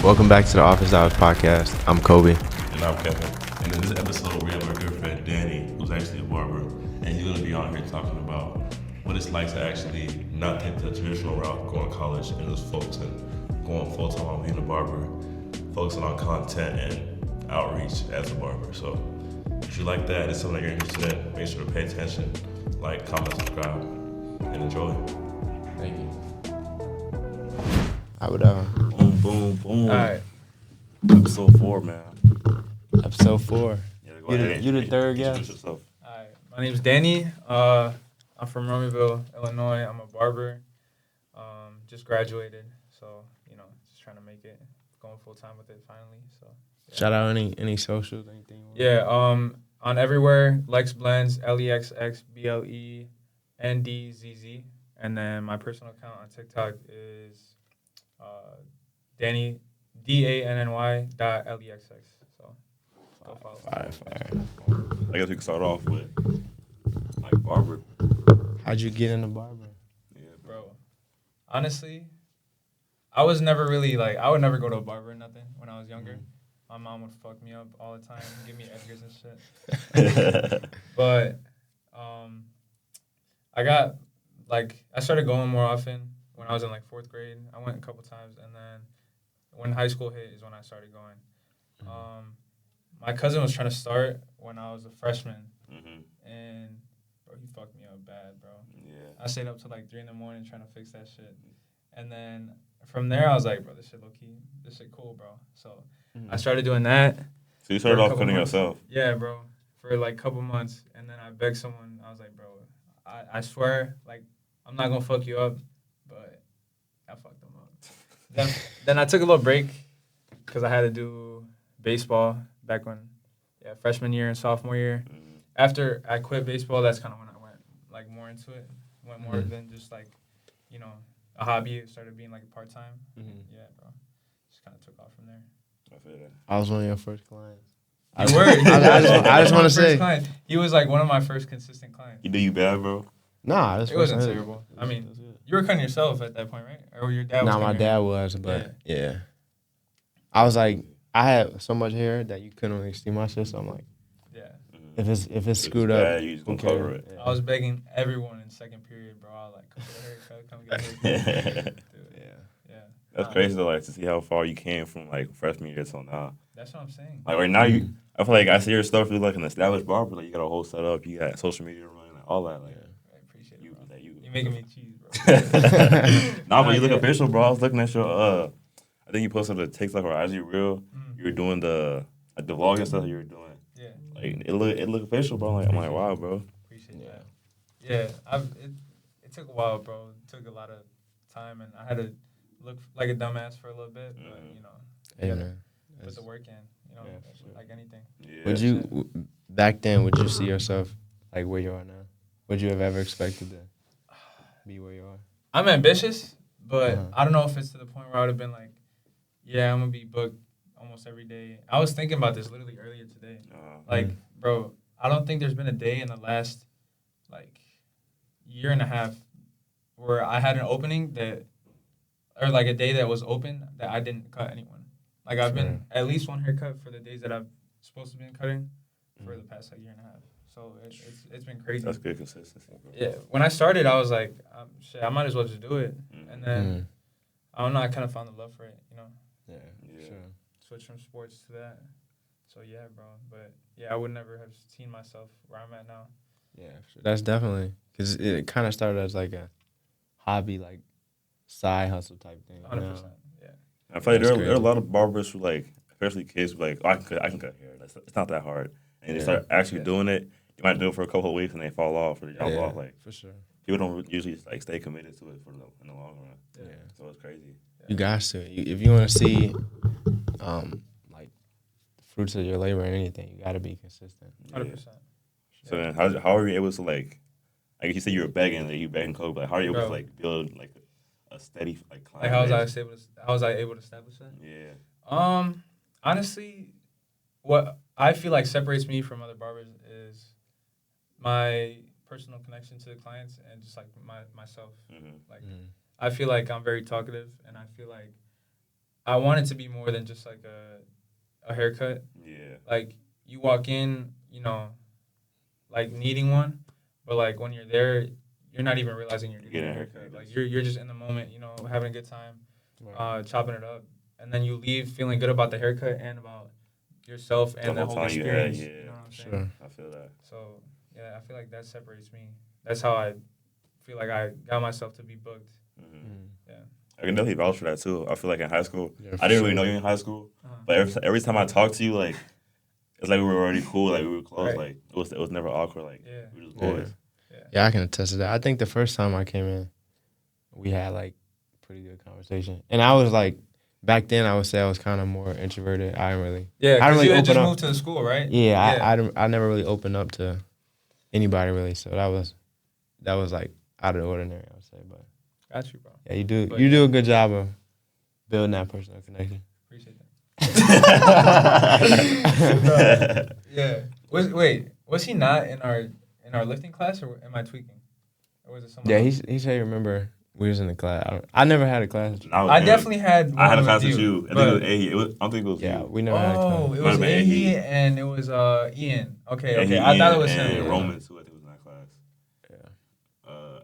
Welcome back to the Office Hours Podcast. I'm Kobe. And I'm Kevin. And in this episode, we have our good friend Danny, who's actually a barber, and he's going to be on here talking about what it's like to actually not take the traditional route, going to college, and just focusing, going full time on being a barber, focusing on content and outreach as a barber. So if you like that, it's something that you're interested in, make sure to pay attention, like, comment, subscribe, and enjoy. Thank you. I would Boom, boom, boom. All right. Episode 4, man. episode 4. Yeah, go ahead. You the third guest. Introduce yourself. All right. My name's Danny. I'm from Romeoville, Illinois. I'm a barber. Just graduated, so just trying to make it, going full time with it finally. So yeah. Shout out any socials, anything you want? Yeah. On everywhere, Lexx Blends, LEXXBLENDZZ, and then my personal account on TikTok is Danny DANNY.LEXX. So go follow. Fire. I guess we can start off with like barber. How'd you get into barber? Yeah, Bro, honestly, I was never really I would never go to a barber or nothing when I was younger. My mom would fuck me up all the time, give me Edgars and shit. But I started going more often when I was in 4th grade. I went a couple times, and then when high school hit is when I started going. My cousin was trying to start when I was a freshman, and bro, he fucked me up bad, bro. Yeah. I stayed up till 3 in the morning trying to fix that shit. And then from there, I was like, bro, this shit cool, bro. So I started doing that. So you started for a off couple cutting months. yourself. Yeah, bro, for a couple months. And then I begged someone. I was like, bro, I swear, I'm not going to fuck you up. But I fucked them up. Then I took a little break because I had to do baseball back when, freshman year and sophomore year. After I quit baseball, that's kind of when I went more into it. Went more than just a hobby. It started being a part-time. Yeah, bro. Just kind of took off from there. I feel that. I was one of your first clients. I just want to say. Client. He was one of my first consistent clients. You do you bad, bro? Nah, It wasn't terrible. I mean, you were cutting yourself at that point, right? Or your dad was Nah, my cutting dad your was, but yeah. I was I had so much hair that you couldn't really see my shit, so I'm like, Yeah. if it's screwed bad, up, you just who gonna cover cares? it. Yeah. I was begging everyone in second period, bro. I was like, come get a haircut. Dude, yeah. That's crazy though, to see how far you came from freshman year till now. That's what I'm saying. Right now, I feel I see your stuff. You're an established barber. You got a whole setup. You got social media running, all that. I appreciate it, bro. You You're making me cheese, bro. Nah, but you look official, bro. I was looking at your I think you posted a TikTok or IG reel. You were doing the vlog and stuff you were doing. Yeah. It look official, bro. I'm like, wow, bro. Appreciate that. Yeah, it took a while, bro. It took a lot of time, and I had to look like a dumbass for a little bit, but Hey, you man. put the work in, like anything. Yeah. Would you back then? Would you see yourself where you are now? Would you have ever expected to be where you are? I'm ambitious, but I don't know if it's to the point where I would have been I'm gonna be booked almost every day. I was thinking about this literally earlier today. Bro, I don't think there's been a day in the last year and a half where I had an opening or a day that was open that I didn't cut anyone. I've been at least one haircut for the days that I've supposed to be cutting for the past year and a half. So it's been crazy. That's good consistency, bro. Yeah. When I started, I was like, shit, I might as well just do it. And then I don't know, I kind of found the love for it, Yeah. Sure. Switch from sports to that. So yeah, bro. But yeah, I would never have seen myself where I'm at now. Yeah, sure. That's definitely because it kind of started as a hobby, side hustle type thing. 100%. Yeah. I feel there are a lot of barbers who especially kids who oh, I can cut hair. It's not that hard. And they start actually doing it. You might do it for a couple of weeks and they fall off or they jump off. For sure. People don't usually stay committed to it in the long run. Yeah. So it's crazy. You got to. If you want to see, the fruits of your labor and anything, you got to be consistent. 100%. So then, how are you able to you said you were begging, you begging Kobe, but how are you able to build a steady client? How was I able to establish that? Yeah. Honestly, what I feel separates me from other barbers is my personal connection to the clients and just myself. I feel I'm very talkative, and I feel I want it to be more than just like a haircut. Yeah. Like you walk in, like needing one, but like when you're there, you're not even realizing you're getting a haircut. Like you're just in the moment, having a good time, chopping it up, and then you leave feeling good about the haircut and about yourself and the whole experience. Yeah. You know what I'm saying? Sure. I feel that. So yeah, I feel like that separates me. That's how I feel like I got myself to be booked. Mm-hmm. Yeah. I can definitely vouch for that too. I feel like in high school, Yeah, I didn't really know you in high school, but every time I talked to you, like it's like we were already cool, like we were close, Right. like it was never awkward, like we were just boys. Yeah, I can attest to that. I think the first time I came in, we had like pretty good conversation, and I was like, back then I would say I was kind of more introverted. I didn't really. Yeah, I because really you had just open up. moved to the school, right? Yeah, I never really opened up to anybody really, so that was like out of the ordinary, I would say. But got you, bro. yeah, you do a good job of building that personal connection. Appreciate that. Yeah. Was he not in our lifting class, or am I tweaking? Or was it someone? Yeah, else? he said remember we was in the class. I never had a class. I definitely had. I had a one class with with you. I think it was Ahi. I don't think it was Yeah, you. we never had a class. Oh, it was Might have been Ahi Ahi. and it was Ian. Okay. Ahi, I thought it Ian, was and him. Roman too. I think was in that class. Yeah.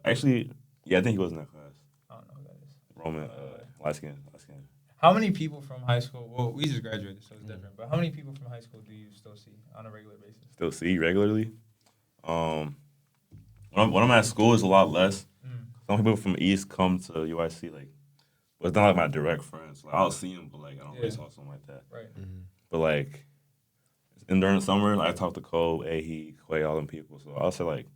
Actually, yeah, I think he was in that class. I don't know who that is. Roman, light skin. How many people from high school? Well, we just graduated, so it's different. But how many people from high school do you still see on a regular basis? Still see regularly. When I'm at school, it's a lot less. Some people from East come to UIC, like, well, it's not like my direct friends. Like, I'll see them, but like I don't really talk to them like that. Right. But like, and during the summer, I talk to Cole, Ahi, Quay, all them people. So I'll say like,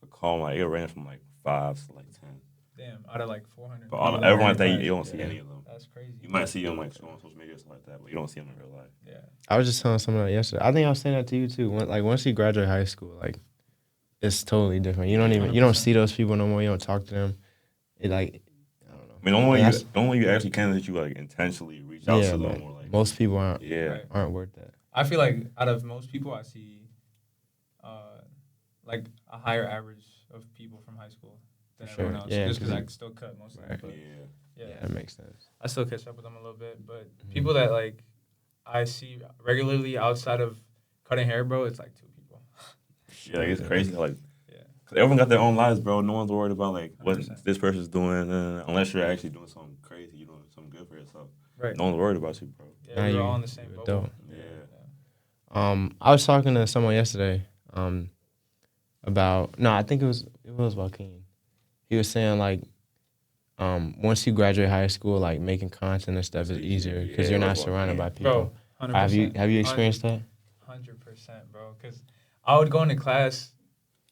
the call like it range from like 5 to like 10. Damn, out of like 400. But everyone like that, you don't see any of them. That's crazy. You might see them like on social media or stuff like that, but you don't see them in real life. Yeah. I was just telling someone that yesterday. I think I was saying that to you too. Once you graduate high school, like it's totally different. You don't see those people no more. You don't talk to them. It like I don't know. I mean, the only way you actually can is that you like intentionally reach out to them. Or, like, most people aren't worth that. I feel like out of most people, I see like a higher average of people from high school than everyone else. Yeah, just because I still cut most of them. But Yeah, that makes sense. I still catch up with them a little bit, but people that like I see regularly outside of cutting hair, bro, it's like 2 people. Yeah, like it's crazy. Like, cause everyone got their own lives, bro. No one's worried about like what 100%. this person's doing, unless you're actually doing something crazy. You're doing something good for yourself. Right. No one's worried about you, bro. Yeah, we're all in the same boat. Dope. Yeah. I was talking to someone yesterday, I think it was Joaquin. He was saying like, once you graduate high school, like making content and stuff is easier because you're not surrounded by people. Bro, 100%. Have you experienced that? 100%, bro. Because I would go into class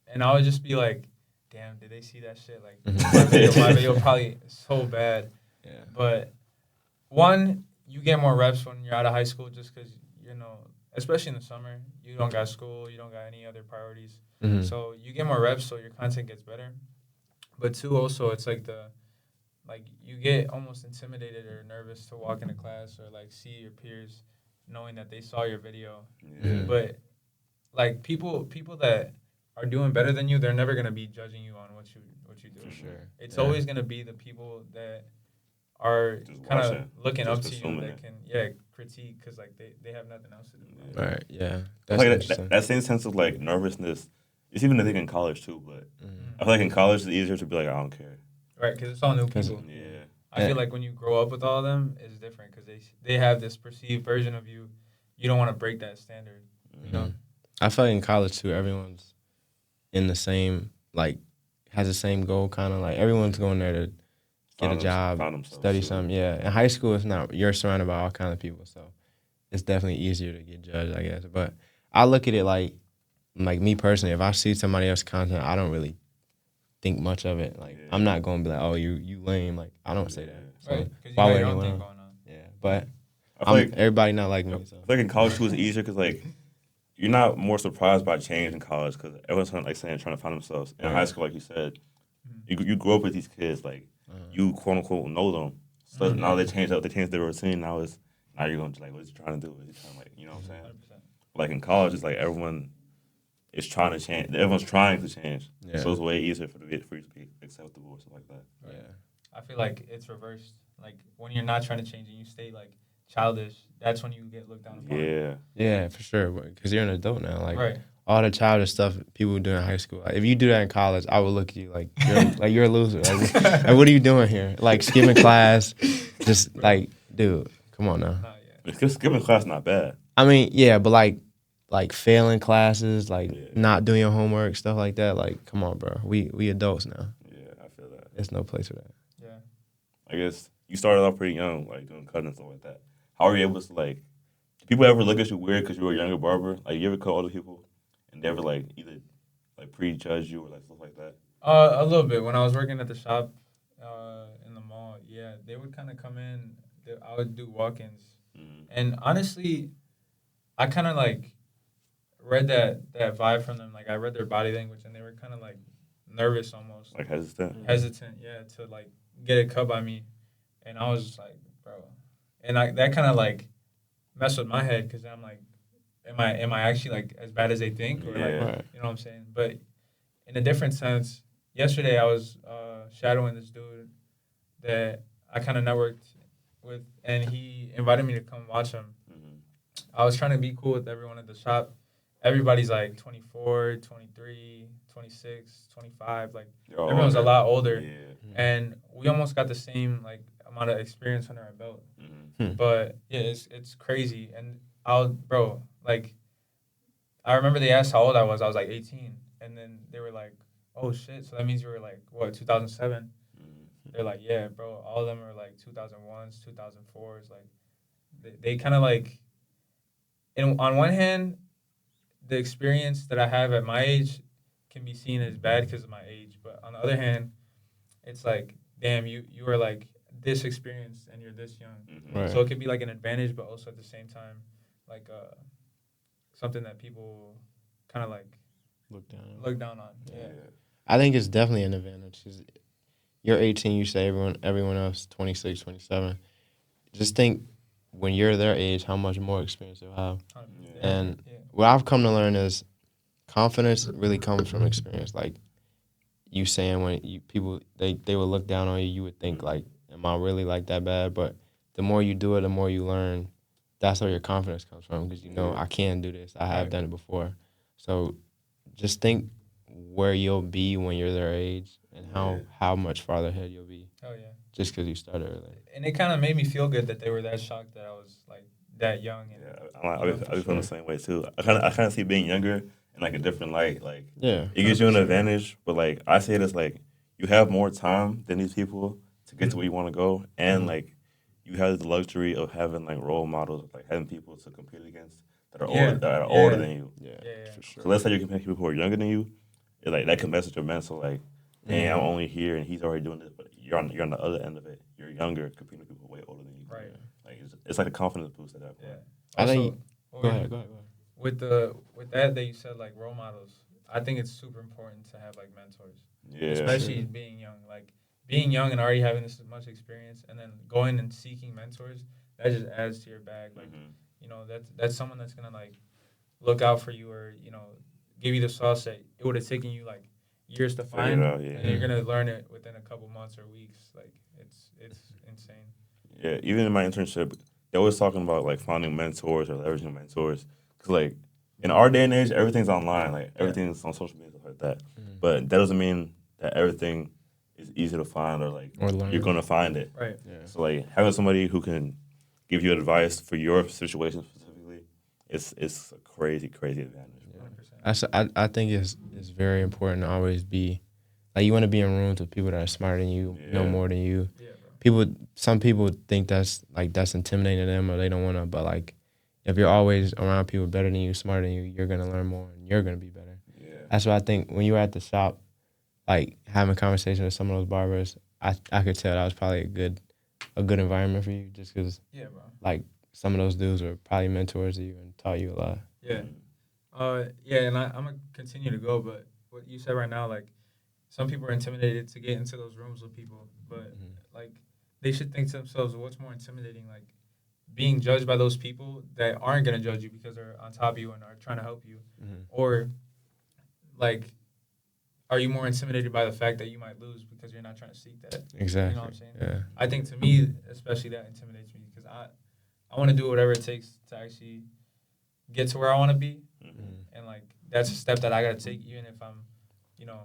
and I would just be like, damn, did they see that shit? Like, my video probably so bad. Yeah. But one, you get more reps when you're out of high school just because, especially in the summer, you don't got school, you don't got any other priorities. Mm-hmm. So you get more reps, so your content gets better. But two, also, it's like you get almost intimidated or nervous to walk into class or like see your peers knowing that they saw your video. Yeah. But like people that are doing better than you, they're never gonna be judging you on what you do. For sure. It's always gonna be the people that are kind of looking up to you that can critique because like they have nothing else to do. Right. Yeah. That's like that same sense of like nervousness. It's even I think in college too, but I feel like in college it's easier to be like I don't care. Right, because it's all new people. Yeah. I feel like when you grow up with all of them, it's different because they have this perceived version of you. You don't want to break that standard, you know? I feel like in college, too, everyone's in the same, like, has the same goal, kind of. Like, everyone's going there to get a job, study something. Yeah. In high school, it's not. You're surrounded by all kinds of people, so it's definitely easier to get judged, I guess. But I look at it like me personally, if I see somebody else's content, I don't really think much of it. Like, I'm not going to be like, oh, you lame. Like, I don't say that. So right, because you got your own thing going on. Yeah, but everybody not like me. So. I feel like in college too is easier because like you're not more surprised by change in college because everyone's trying to find themselves. In high school, like you said, you grow up with these kids, like you quote unquote know them. So now they change their routine. Now you're going to like, what is he trying to do? Is he trying to like, you know what I'm saying? 100%. Like in college, it's like everyone is trying to change. Everyone's trying to change. Yeah. So it's way easier for you to be acceptable or something like that. Yeah. I feel like it's reversed. Like when you're not trying to change and you stay like childish, that's when you get looked down upon. Yeah, for sure. Because you're an adult now. Like right. all the childish stuff people do in high school. Like, if you do that in college, I would look at you like you're a loser. Like what are you doing here? Like skipping class, just like dude, come on now. Because skipping class not bad. I mean, yeah, but like failing classes, like not doing your homework, stuff like that. Like, come on, bro. We adults now. Yeah, I feel that. There's no place for that. Yeah. I guess you started off pretty young, like doing cutting and stuff like that. How are you able to like? Do people ever look at you weird because you were a younger barber? Like, you ever cut older people and they ever like either like prejudge you or like stuff like that? A little bit. When I was working at the shop, in the mall, yeah, they would kind of come in. I would do walk-ins, and honestly, I kind of like read that vibe from them. Like I read their body language, and they were kind of like nervous almost. Like hesitant, yeah, to like get it cut by me, and I was just like, bro, and that kind of like messed with my head because I'm like, am I actually like as bad as they think, or like, you know what I'm saying? But in a different sense, yesterday I was shadowing this dude that I kind of networked with, and he invited me to come watch him. I was trying to be cool with everyone at the shop. Everybody's like 24, 23, 26, 25. Like everyone's a lot older, and we almost got the same like amount of experience under our belt. But yeah, it's crazy. And like I remember they asked how old I was. I was like 18, and then they were like, "Oh shit!" So that means you were like what, 2007? They're like, "Yeah, bro." All of them are like 2001s, 2004s. Like they kind of like. And on one hand, the experience that I have at my age can be seen as bad because of my age. But on the other hand, it's like, damn, you are like this experienced and you're this young. Right. So it can be like an advantage, but also at the same time, like something that people kind of like look down on. Yeah. I think it's definitely an advantage because you're 18, you say everyone else 26, 27. Just think when you're their age, how much more experience they'll have. And what I've come to learn is confidence really comes from experience. Like you saying when people they would look down on you, you would think like, am I really like that bad? But the more you do it, the more you learn. That's where your confidence comes from because you know I can do this. I have done it before. So just think where you'll be when you're their age and how much farther ahead you'll be. Oh yeah. Just because you started early. And it kind of made me feel good that they were that shocked that I was like that young. And, I be feeling the same way too. I kind of see being younger in like a different light. Like it gives 100%. you an advantage, but like I say it as like you have more time than these people to get to where you want to go, and like you have the luxury of having like role models, like having people to compete against that are older than you. Yeah, for sure. So let's say you're comparing people who are younger than you, it, like that can mess with your mental. Like, dang, I'm only here and he's already doing this, but you're on the other end of it. You're younger, competing with people way older than you. Right. Like it's like a confidence boost at that point. Yeah. I think. Also, Go ahead. With that you said like role models, I think it's super important to have like mentors. Yeah. Especially being young. Like being young and already having this much experience, and then going and seeking mentors, that just adds to your bag. Like you know, that's someone that's gonna like look out for you, or you know, give you the sauce that it would have taken you like years to find, and you're gonna learn it within a couple months or weeks. Like it's insane. Yeah, even in my internship, they're always talking about like finding mentors or leveraging mentors. Cause like in our day and age, everything's online. Like everything's on social media, stuff like that. But that doesn't mean that everything is easy to find or you're gonna find it. Right. Yeah. So like having somebody who can give you advice for your situation specifically, it's a crazy advantage. I think it's very important to always be like you want to be in rooms with people that are smarter than you, know more than you. Yeah, bro. Some people think that's intimidating to them or they don't want to, but like if you're always around people better than you, smarter than you, you're gonna learn more and you're gonna be better. Yeah. That's why I think when you were at the shop, like having conversations with some of those barbers, I could tell that was probably a good environment for you just because like some of those dudes were probably mentors to you and taught you a lot. Yeah. And I'm gonna continue to go, but what you said right now, like some people are intimidated to get into those rooms with people, but like they should think to themselves, what's more intimidating, like being judged by those people that aren't gonna judge you because they're on top of you and are trying to help you, or like are you more intimidated by the fact that you might lose because you're not trying to seek that? Exactly. You know what I'm saying? Yeah. I think to me, especially that intimidates me because I want to do whatever it takes to actually get to where I want to be. And, like, that's a step that I got to take even if I'm, you know,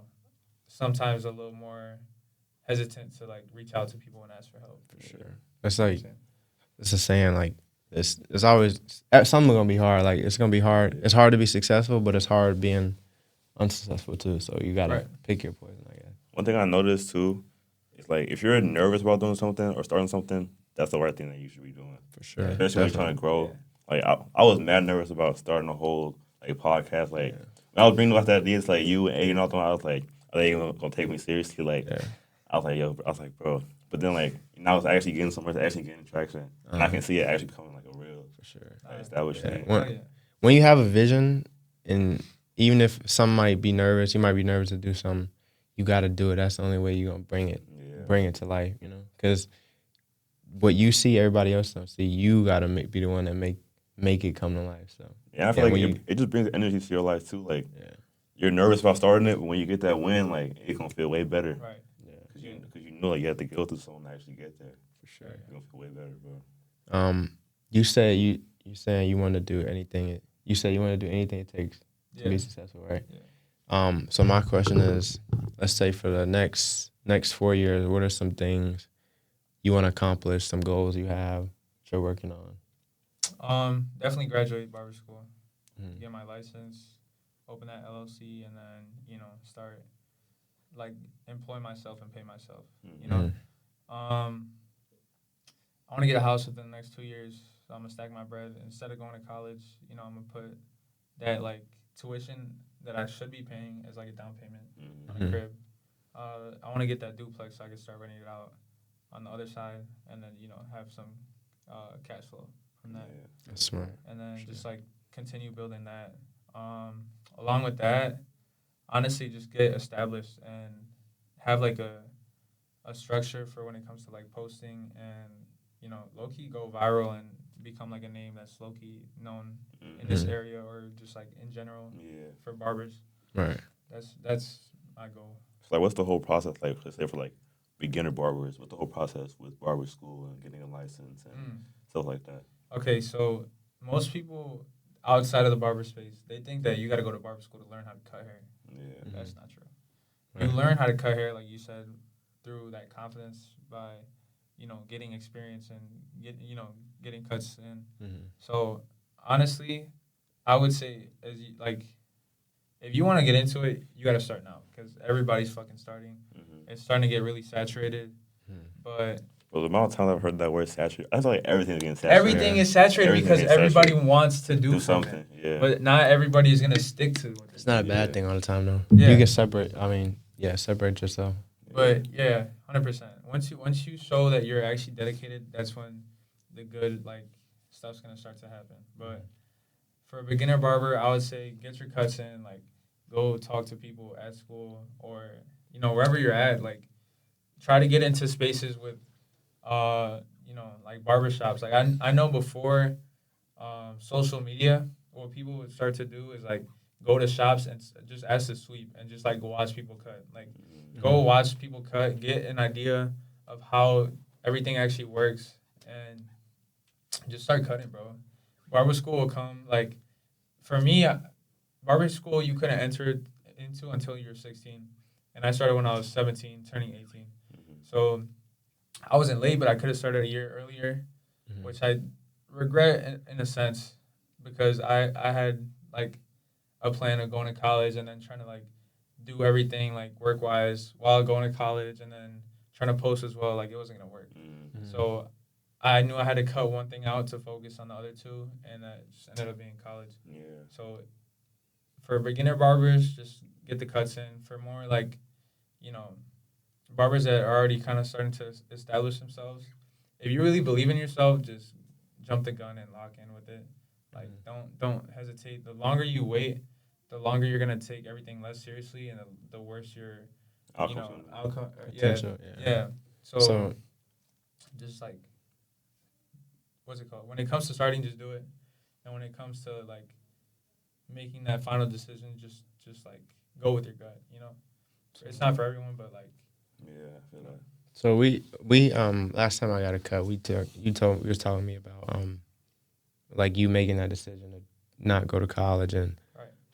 sometimes a little more hesitant to, like, reach out to people and ask for help. For sure. It's like, it's a saying, like, it's always, something's going to be hard. Like, it's going to be hard. It's hard to be successful, but it's hard being unsuccessful, too. So you got to pick your poison, I guess. One thing I noticed, too, is, like, if you're nervous about doing something or starting something, that's the right thing that you should be doing. For sure. Especially when you're trying to grow. Yeah. Like, I was mad nervous about starting a whole, like, podcast. Like, when I was bringing up that idea, it's like you and A and all that, I was like, are they even going to take me seriously? Like, I was like, bro. But then, like, now it's actually getting somewhere, it's actually getting traction. And I can see it actually becoming, like, a real, for sure, established thing. When you have a vision, and even if some might be nervous, you might be nervous to do something, you got to do it. That's the only way you're going to bring it to life, you know? Because what you see, everybody else don't see. You got to be the one that make it come to life. So I feel like it just brings energy to your life, too. Like, you're nervous about starting it, but when you get that win, like, it's going to feel way better. Right. Because you know, like, you have to go through something to actually get there. For sure. It's going to feel way better, bro. You said you saying you want to do anything. You said you want to do anything it takes to be successful, right? Yeah. So my question is, let's say for the next 4 years, what are some things you want to accomplish, some goals you have that you're working on? Definitely graduate barber school, get my license, open that LLC, and then, you know, start, like, employ myself and pay myself, you know? I want to get a house within the next 2 years. So I'm going to stack my bread. Instead of going to college, you know, I'm going to put that, like, tuition that I should be paying as, like, a down payment on a crib. I want to get that duplex so I can start renting it out on the other side and then, you know, have some cash flow from that. Yeah, that's smart. And then just, like, continue building that. Along with that, honestly, just get established and have, like, a structure for when it comes to, like, posting and, you know, low-key go viral and become, like, a name that's low-key known in this area or just, like, in general for barbers. Right. That's my goal. So, like, what's the whole process, like, let's say for, like, beginner barbers? What's the whole process with barber school and getting a license and stuff like that? Okay, so most people outside of the barber space, they think that you got to go to barber school to learn how to cut hair. Yeah. That's not true. You learn how to cut hair, like you said, through that confidence by, you know, getting experience and getting cuts in. So honestly, I would say if you want to get into it, you got to start now because everybody's fucking starting. It's starting to get really saturated, but. Well, the amount of times I've heard that word saturated, I feel like everything's getting saturated. Everything is saturated because everybody wants to do something. Yeah. But not everybody is gonna stick to it. It's not a bad thing all the time though. Yeah. You can separate. I mean, separate yourself. But 100%. Once you show that you're actually dedicated, that's when the good stuff's gonna start to happen. But for a beginner barber, I would say get your cuts in. Like, go talk to people at school or wherever you're at. Like, try to get into spaces with. Like barbershops. Like I know before social media, what people would start to do is like go to shops and just ask to sweep and just like go watch people cut. Like go watch people cut, get an idea of how everything actually works, and just start cutting, bro. Barber school will come. Like for me, barber school you couldn't enter into until you were 16, and I started when I was 17, turning 18. So. I wasn't late, but I could have started a year earlier, which I regret in a sense because I had like a plan of going to college and then trying to like do everything like work wise while going to college and then trying to post as well. Like it wasn't gonna work. So I knew I had to cut one thing out to focus on the other two, and that just ended up being college. Yeah. So for beginner barbers, just get the cuts in. For more like, barbers that are already kind of starting to establish themselves, if you really believe in yourself, just jump the gun and lock in with it. Like, don't hesitate. The longer you wait, the longer you're going to take everything less seriously, and the worse your outcome. Potential. Yeah. So, just like, what's it called? When it comes to starting, just do it. And when it comes to, like, making that final decision, just like, go with your gut, It's not for everyone, but like. Yeah, I feel that. So we last time I got a cut, you were telling me about like you making that decision to not go to college and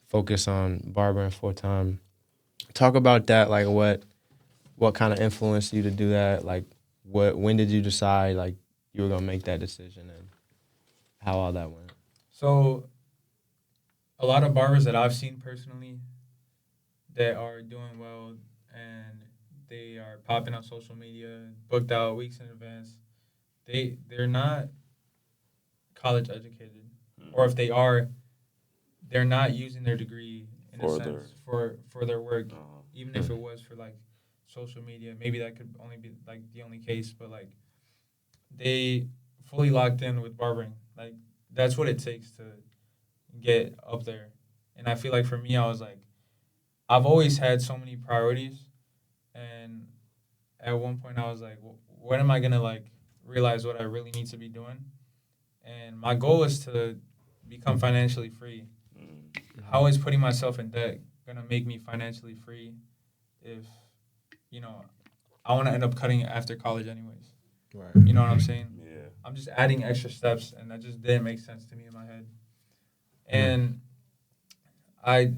focus on barbering full time. Talk about that, like what kind of influenced you to do that? Like when did you decide like you were gonna make that decision and how all that went? So a lot of barbers that I've seen personally that are doing well and they are popping on social media, booked out weeks in advance, they're not college educated. Or if they are, they're not using their degree in a sense for their work. Even if it was for like social media, maybe that could only be like the only case, but like they fully locked in with barbering. Like that's what it takes to get up there. And I feel like for me, I was like, I've always had so many priorities, and at one point I was like, when am I gonna like realize what I really need to be doing? And my goal is to become financially free. How is putting myself in debt gonna make me financially free if, I want to end up cutting after college anyways? Right. You know what I'm saying? Yeah. I'm just adding extra steps, and that just didn't make sense to me in my head. And I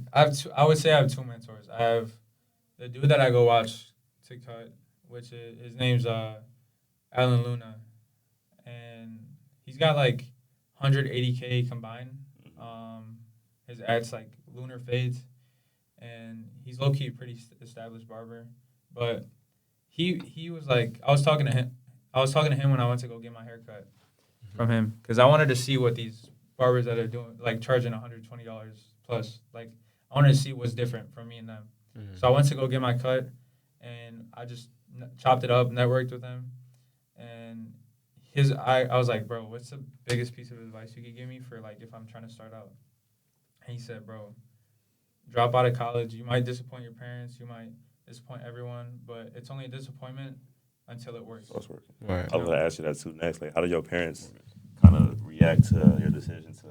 would say I have two mentors. I have the dude that I go watch to cut, which is his name's Alan Luna, and he's got like 180K combined. His ads like Lunar Fades, and he's low key pretty established barber. But he was like, I was talking to him when I went to go get my haircut from him because I wanted to see what these barbers that are doing like charging $120 plus, like I wanted to see what's different from me and them. So I went to go get my cut, and I just chopped it up, networked with him, and I was like, bro, what's the biggest piece of advice you could give me for like if I'm trying to start out? And he said, bro, drop out of college. You might disappoint your parents, you might disappoint everyone, but it's only a disappointment until it works. It's working. Right. I was gonna ask you that too next. Like, how did your parents kind of react to your decision to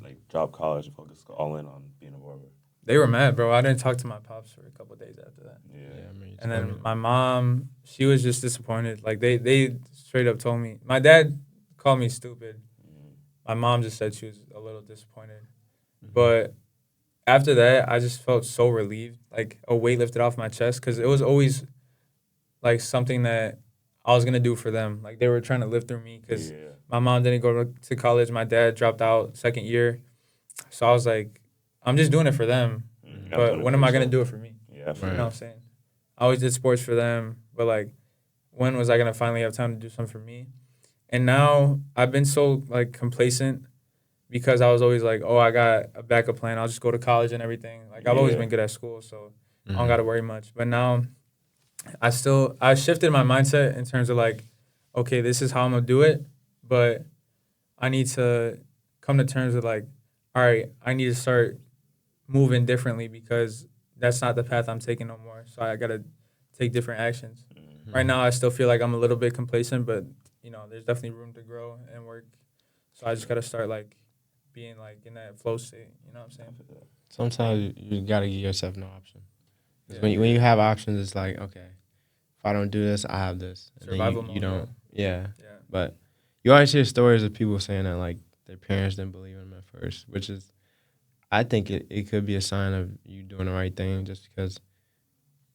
like drop college and focus all in on being a barber? They were mad, bro. I didn't talk to my pops for a couple of days after that. Yeah. And then my mom, she was just disappointed. Like they straight up told me. My dad called me stupid. My mom just said she was a little disappointed. But after that, I just felt so relieved, like a weight lifted off my chest, because it was always like something that I was gonna do for them. Like they were trying to live through me, because my mom didn't go to college. My dad dropped out second year, so I was like, I'm just doing it for them. But when am I gonna do it for me? Yeah, you know what I'm saying? I always did sports for them, but like, when was I gonna finally have time to do something for me? And now I've been so like complacent because I was always like, oh, I got a backup plan. I'll just go to college and everything. Like I've always been good at school, so I don't gotta worry much. But now I shifted my mindset in terms of like, okay, this is how I'm gonna do it, but I need to come to terms with like, all right, I need to start moving differently because that's not the path I'm taking no more. So I gotta take different actions. Right now, I still feel like I'm a little bit complacent, but there's definitely room to grow and work. So I just gotta start like being like in that flow state. You know what I'm saying? Sometimes you gotta give yourself no option. Yeah. When you have options, it's like, okay, if I don't do this, I have this. And survival then mode. You don't. Yeah. But you always hear stories of people saying that like their parents didn't believe in them at first, which is, I think it could be a sign of you doing the right thing. Just because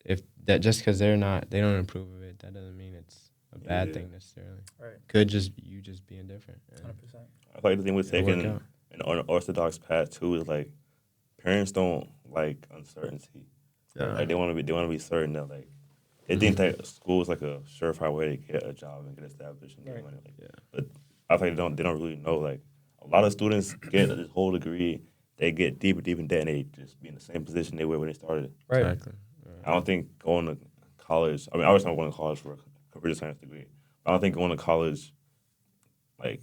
they don't approve of it, that doesn't mean it's a bad thing necessarily. Right. Could just you just being different. 100%. I feel like the thing with taking an unorthodox path too is like parents don't like uncertainty. Yeah. Like they want to be certain that like they think that school is like a surefire way to get a job and get established and get money. Like, but I feel like they don't really know. Like a lot of students get this whole degree, they get deep in debt, and they just be in the same position they were when they started. Right. Exactly. I don't think going to college. I mean, I was not going to college for a computer science degree. But I don't think going to college like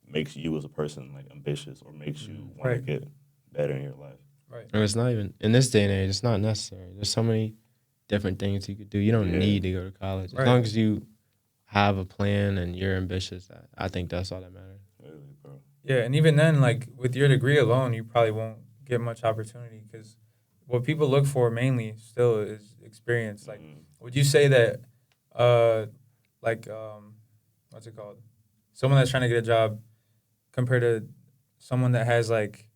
makes you as a person like ambitious or makes you want to get better in your life. Right. And it's not even in this day and age. It's not necessary. There's so many different things you could do. You don't need to go to college as long as you have a plan and you're ambitious. I think that's all that matters. Really, bro. Yeah, and even then, like with your degree alone, you probably won't get much opportunity because what people look for mainly still is experience. Like, would you say that, what's it called? Someone that's trying to get a job compared to someone that has like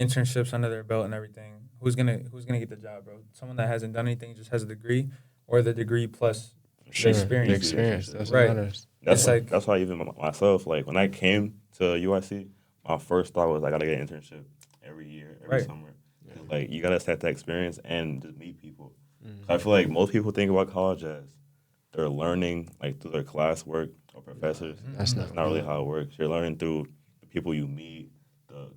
internships under their belt and everything, who's gonna get the job, bro? Someone that hasn't done anything, just has a degree, or the degree plus the experience. The experience, that's right. what matters. That's why even myself, like when I came to UIC, my first thought was I gotta get an internship every year, every summer. Yeah. Like you gotta set that experience and just meet people. So I feel like most people think about college as they're learning like through their classwork or professors. That's not really how it works. You're learning through the people you meet, the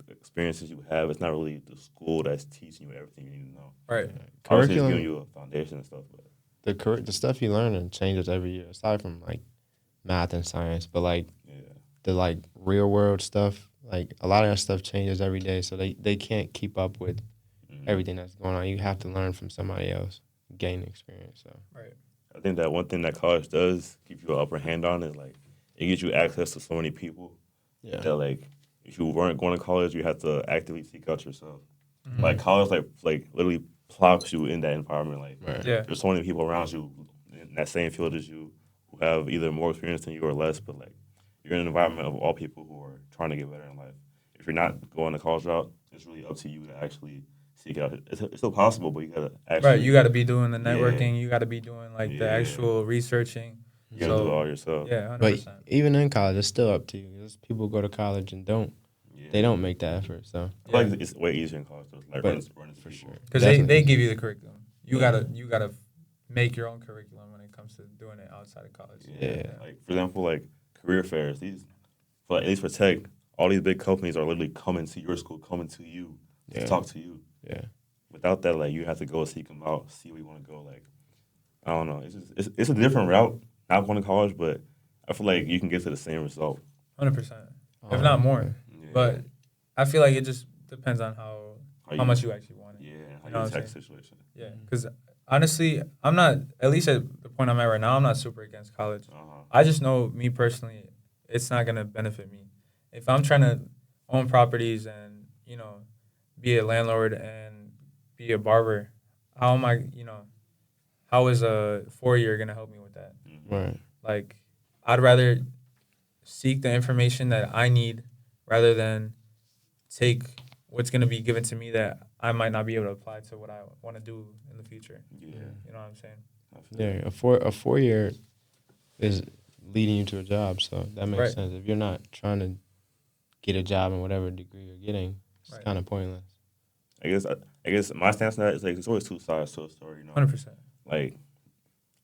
experiences you have. It's not really the school that's teaching you everything you need to know. Right. Obviously, it's giving you a foundation and stuff. But the stuff you learn changes every year, aside from like math and science. But like the like real world stuff, like a lot of that stuff changes every day. So they can't keep up with everything that's going on. You have to learn from somebody else, gain experience. So right. I think that one thing that college does give you an upper hand on is like it gives you access to so many people. Yeah. That like if you weren't going to college, you have to actively seek out yourself. Like college, like literally plops you in that environment. Like there's so many people around you in that same field as you who have either more experience than you or less. But like you're in an environment of all people who are trying to get better in life. If you're not going the college route, it's really up to you to actually seek it out. It's still possible, but you gotta actually. Right, you gotta be doing the networking. You gotta be doing like the actual researching. You gotta do it all yourself. Yeah, 100%. But even in college, it's still up to you. There's people go to college and they don't make that effort. So I feel like it's way easier in college though. Like running for sure, because they give you the curriculum. You gotta make your own curriculum when it comes to doing it outside of college. Yeah. Like for example, like career fairs. At least for tech, all these big companies are literally coming to your school, coming to you to talk to you. Yeah. Without that, like you have to go seek them out, see where you want to go. Like I don't know, it's a different route. Not going to college, but I feel like you can get to the same result. 100%, if not more. Yeah. But I feel like it just depends on how much you actually want it. Yeah, how you tech situation. Yeah, because honestly, I'm not, at least at the point I'm at right now, I'm not super against college. I just know, me personally, it's not going to benefit me. If I'm trying to own properties and, be a landlord and be a barber, how am I, how is a 4-year going to help me with that? Right. Like, I'd rather seek the information that I need rather than take what's going to be given to me that I might not be able to apply to what I want to do in the future. Yeah. You know what I'm saying? Yeah, a 4-year is leading you to a job, so that makes sense. If you're not trying to get a job in whatever degree you're getting, it's kind of pointless. I guess my stance on that is like there's always two sides to a story. 100%. Like,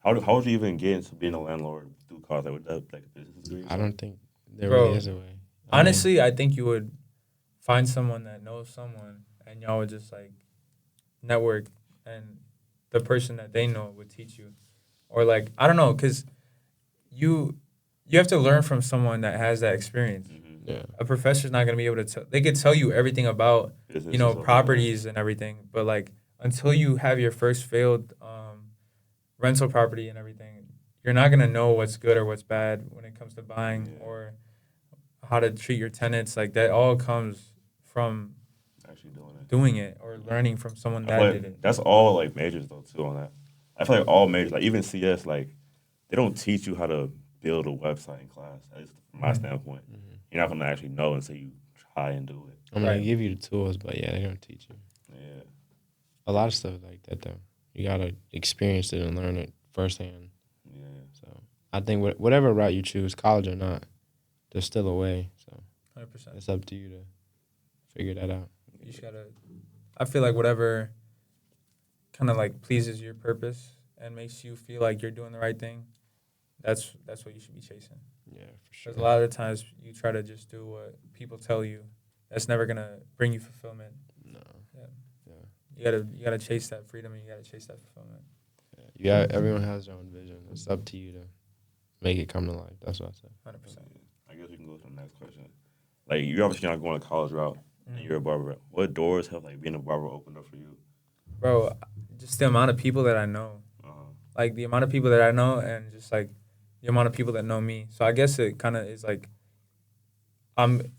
how would you even get into being a landlord through college? Like, with that, like a business degree? I don't think there really is a way. Honestly, I think you would find someone that knows someone, and y'all would just like network, and the person that they know would teach you, or like I don't know, because you have to learn from someone that has that experience. Yeah. A professor's not gonna be able to tell. They could tell you everything about properties and everything, but like until you have your first failed rental property and everything, you're not gonna know what's good or what's bad when it comes to buying or how to treat your tenants. Like that all comes from actually doing it or learning from someone that did it. That's all like majors though too on that. I feel like all majors, like even CS, like they don't teach you how to build a website in class. At least from my standpoint, you're not gonna actually know until you try and do it. I'm gonna give you the tools, but they don't teach you. Yeah, a lot of stuff like that though. You gotta experience it and learn it firsthand. Yeah. So I think whatever route you choose, college or not, there's still a way. So 100%. It's up to you to figure that out. You just gotta. I feel like whatever kind of like pleases your purpose and makes you feel like you're doing the right thing, that's what you should be chasing. Yeah, for sure. Because a lot of the times you try to just do what people tell you, that's never gonna bring you fulfillment. No. Yeah. You gotta chase that freedom and you gotta chase that fulfillment. Yeah. Everyone has their own vision. It's up to you to make it come to life. That's what I said. 100%. I guess we can go to the next question. Like you're obviously not going to college route, and you're a barber. What doors have like being a barber opened up for you? Bro, just the amount of people that I know. Like the amount of people that I know, and just like the amount of people that know me. So I guess it kind of is like I'm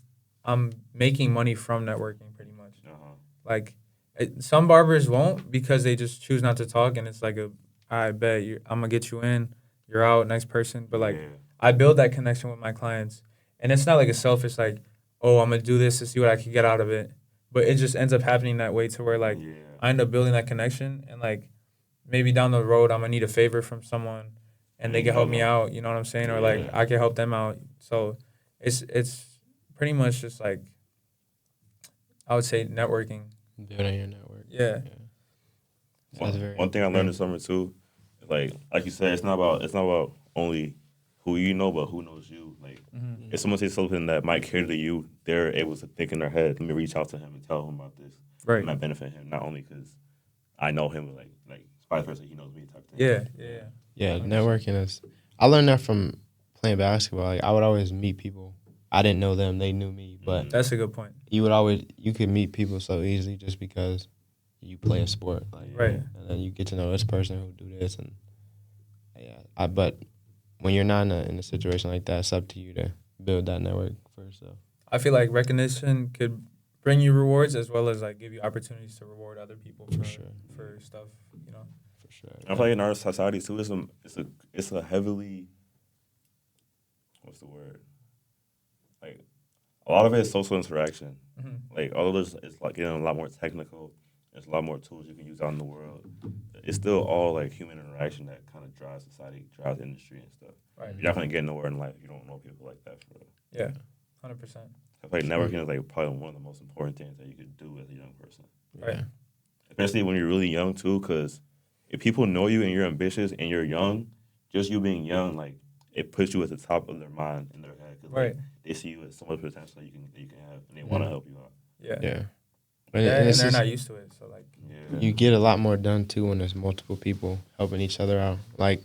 making money from networking pretty much. Like, Some barbers won't because they just choose not to talk, and it's like I bet I'm gonna get you in, you're out, next person. But like, I build that connection with my clients, and it's not like a selfish like, oh, I'm gonna do this to see what I can get out of it. But it just ends up happening that way to where like I end up building that connection, and like maybe down the road I'm gonna need a favor from someone, and they can help me out. You know what I'm saying? Or like I can help them out. So it's pretty much just like I would say networking. Building your network. Yeah. One thing I learned this summer too, like you said, it's not about only who you know, but who knows you. Like if someone says something that might cater to you, they're able to think in their head, let me reach out to him and tell him about this. Right. It might benefit him, not only because I know him, but like vice versa, he knows me type thing. Yeah, networking is. I learned that from playing basketball. Like I would always meet people. I didn't know them; they knew me. But that's a good point. You could meet people so easily just because you play a sport, like, right? And then you get to know this person who do this, and but when you're not in a situation like that, it's up to you to build that network for yourself. I feel like recognition could bring you rewards as well as like give you opportunities to reward other people for stuff, you know. For sure. I feel like in our society too, it's a heavily, what's the word? Like a lot of it is social interaction. Like although it's like getting a lot more technical, there's a lot more tools you can use out in the world. It's still all like human interaction that kind of drives society, drives industry and stuff. Right. You're not gonna get nowhere in life if you don't know people like that for real. Yeah, 100%. I feel like networking is like probably one of the most important things that you could do as a young person. Right. Especially when you're really young too, because if people know you and you're ambitious and you're young, just you being young, like it puts you at the top of their mind in their head. Cause, like, they see you as so much potential that you can have, and they want to help you out. Yeah. And they're not used to it, so like you get a lot more done too when there's multiple people helping each other out. Like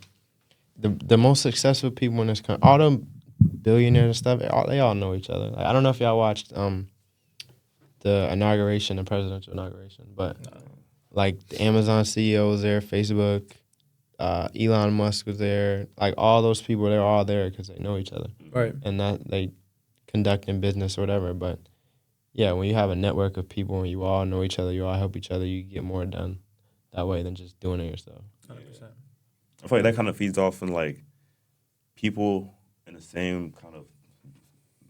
the most successful people in this country, all the billionaires and stuff, they all know each other. Like, I don't know if y'all watched the presidential inauguration, but like the Amazon CEO was there, Facebook, Elon Musk was there. Like all those people, they're all there because they know each other, right? And that they conducting business or whatever, but. Yeah, when you have a network of people and you all know each other, you all help each other, you get more done that way than just doing it yourself. 100%. I feel like that kind of feeds off in like people in the same kind of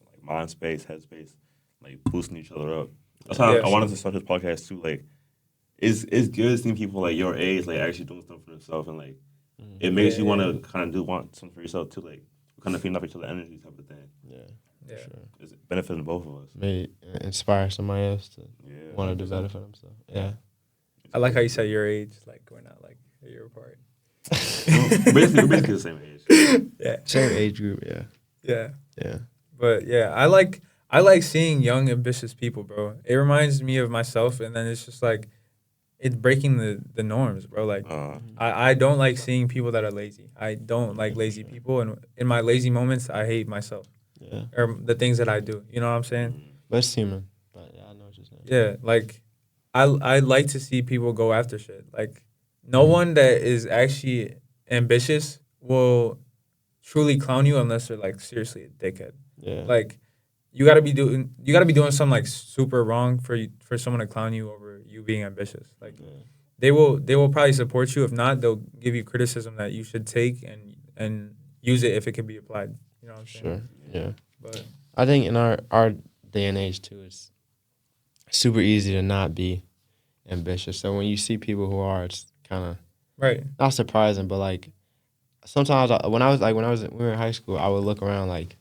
like mind space, head space, like boosting each other up. That's how I wanted to start this podcast too. Like, it's good seeing people like your age like actually doing stuff for themselves, and like it makes you want to kind of want something for yourself too. Like, kind of feeding off each other's energy type of thing. Yeah. Sure. It's benefiting both of us. Maybe inspire somebody else to want to do better for themselves. Yeah. I like how you said your age. Like, we're not like a year apart. we're basically the same age. Yeah. Same age group, Yeah. Yeah. But yeah, I like seeing young, ambitious people, bro. It reminds me of myself, and then it's just like it's breaking the norms, bro. Like I don't like seeing people that are lazy. I don't like lazy people, and in my lazy moments, I hate myself. Yeah. Or the things that I do. You know what I'm saying? But it's human. But yeah, I know what you're saying. Yeah, like I like to see people go after shit. Like no one that is actually ambitious will truly clown you unless they're like seriously a dickhead. Yeah. Like you gotta be doing something like super wrong for someone to clown you over you being ambitious. Like they will probably support you. If not, they'll give you criticism that you should take and use it if it can be applied. You know what I'm saying? Sure. Yeah. But I think in our day and age too, it's super easy to not be ambitious. So when you see people who are, it's kind of not surprising, but like sometimes when we were in high school, I would look around like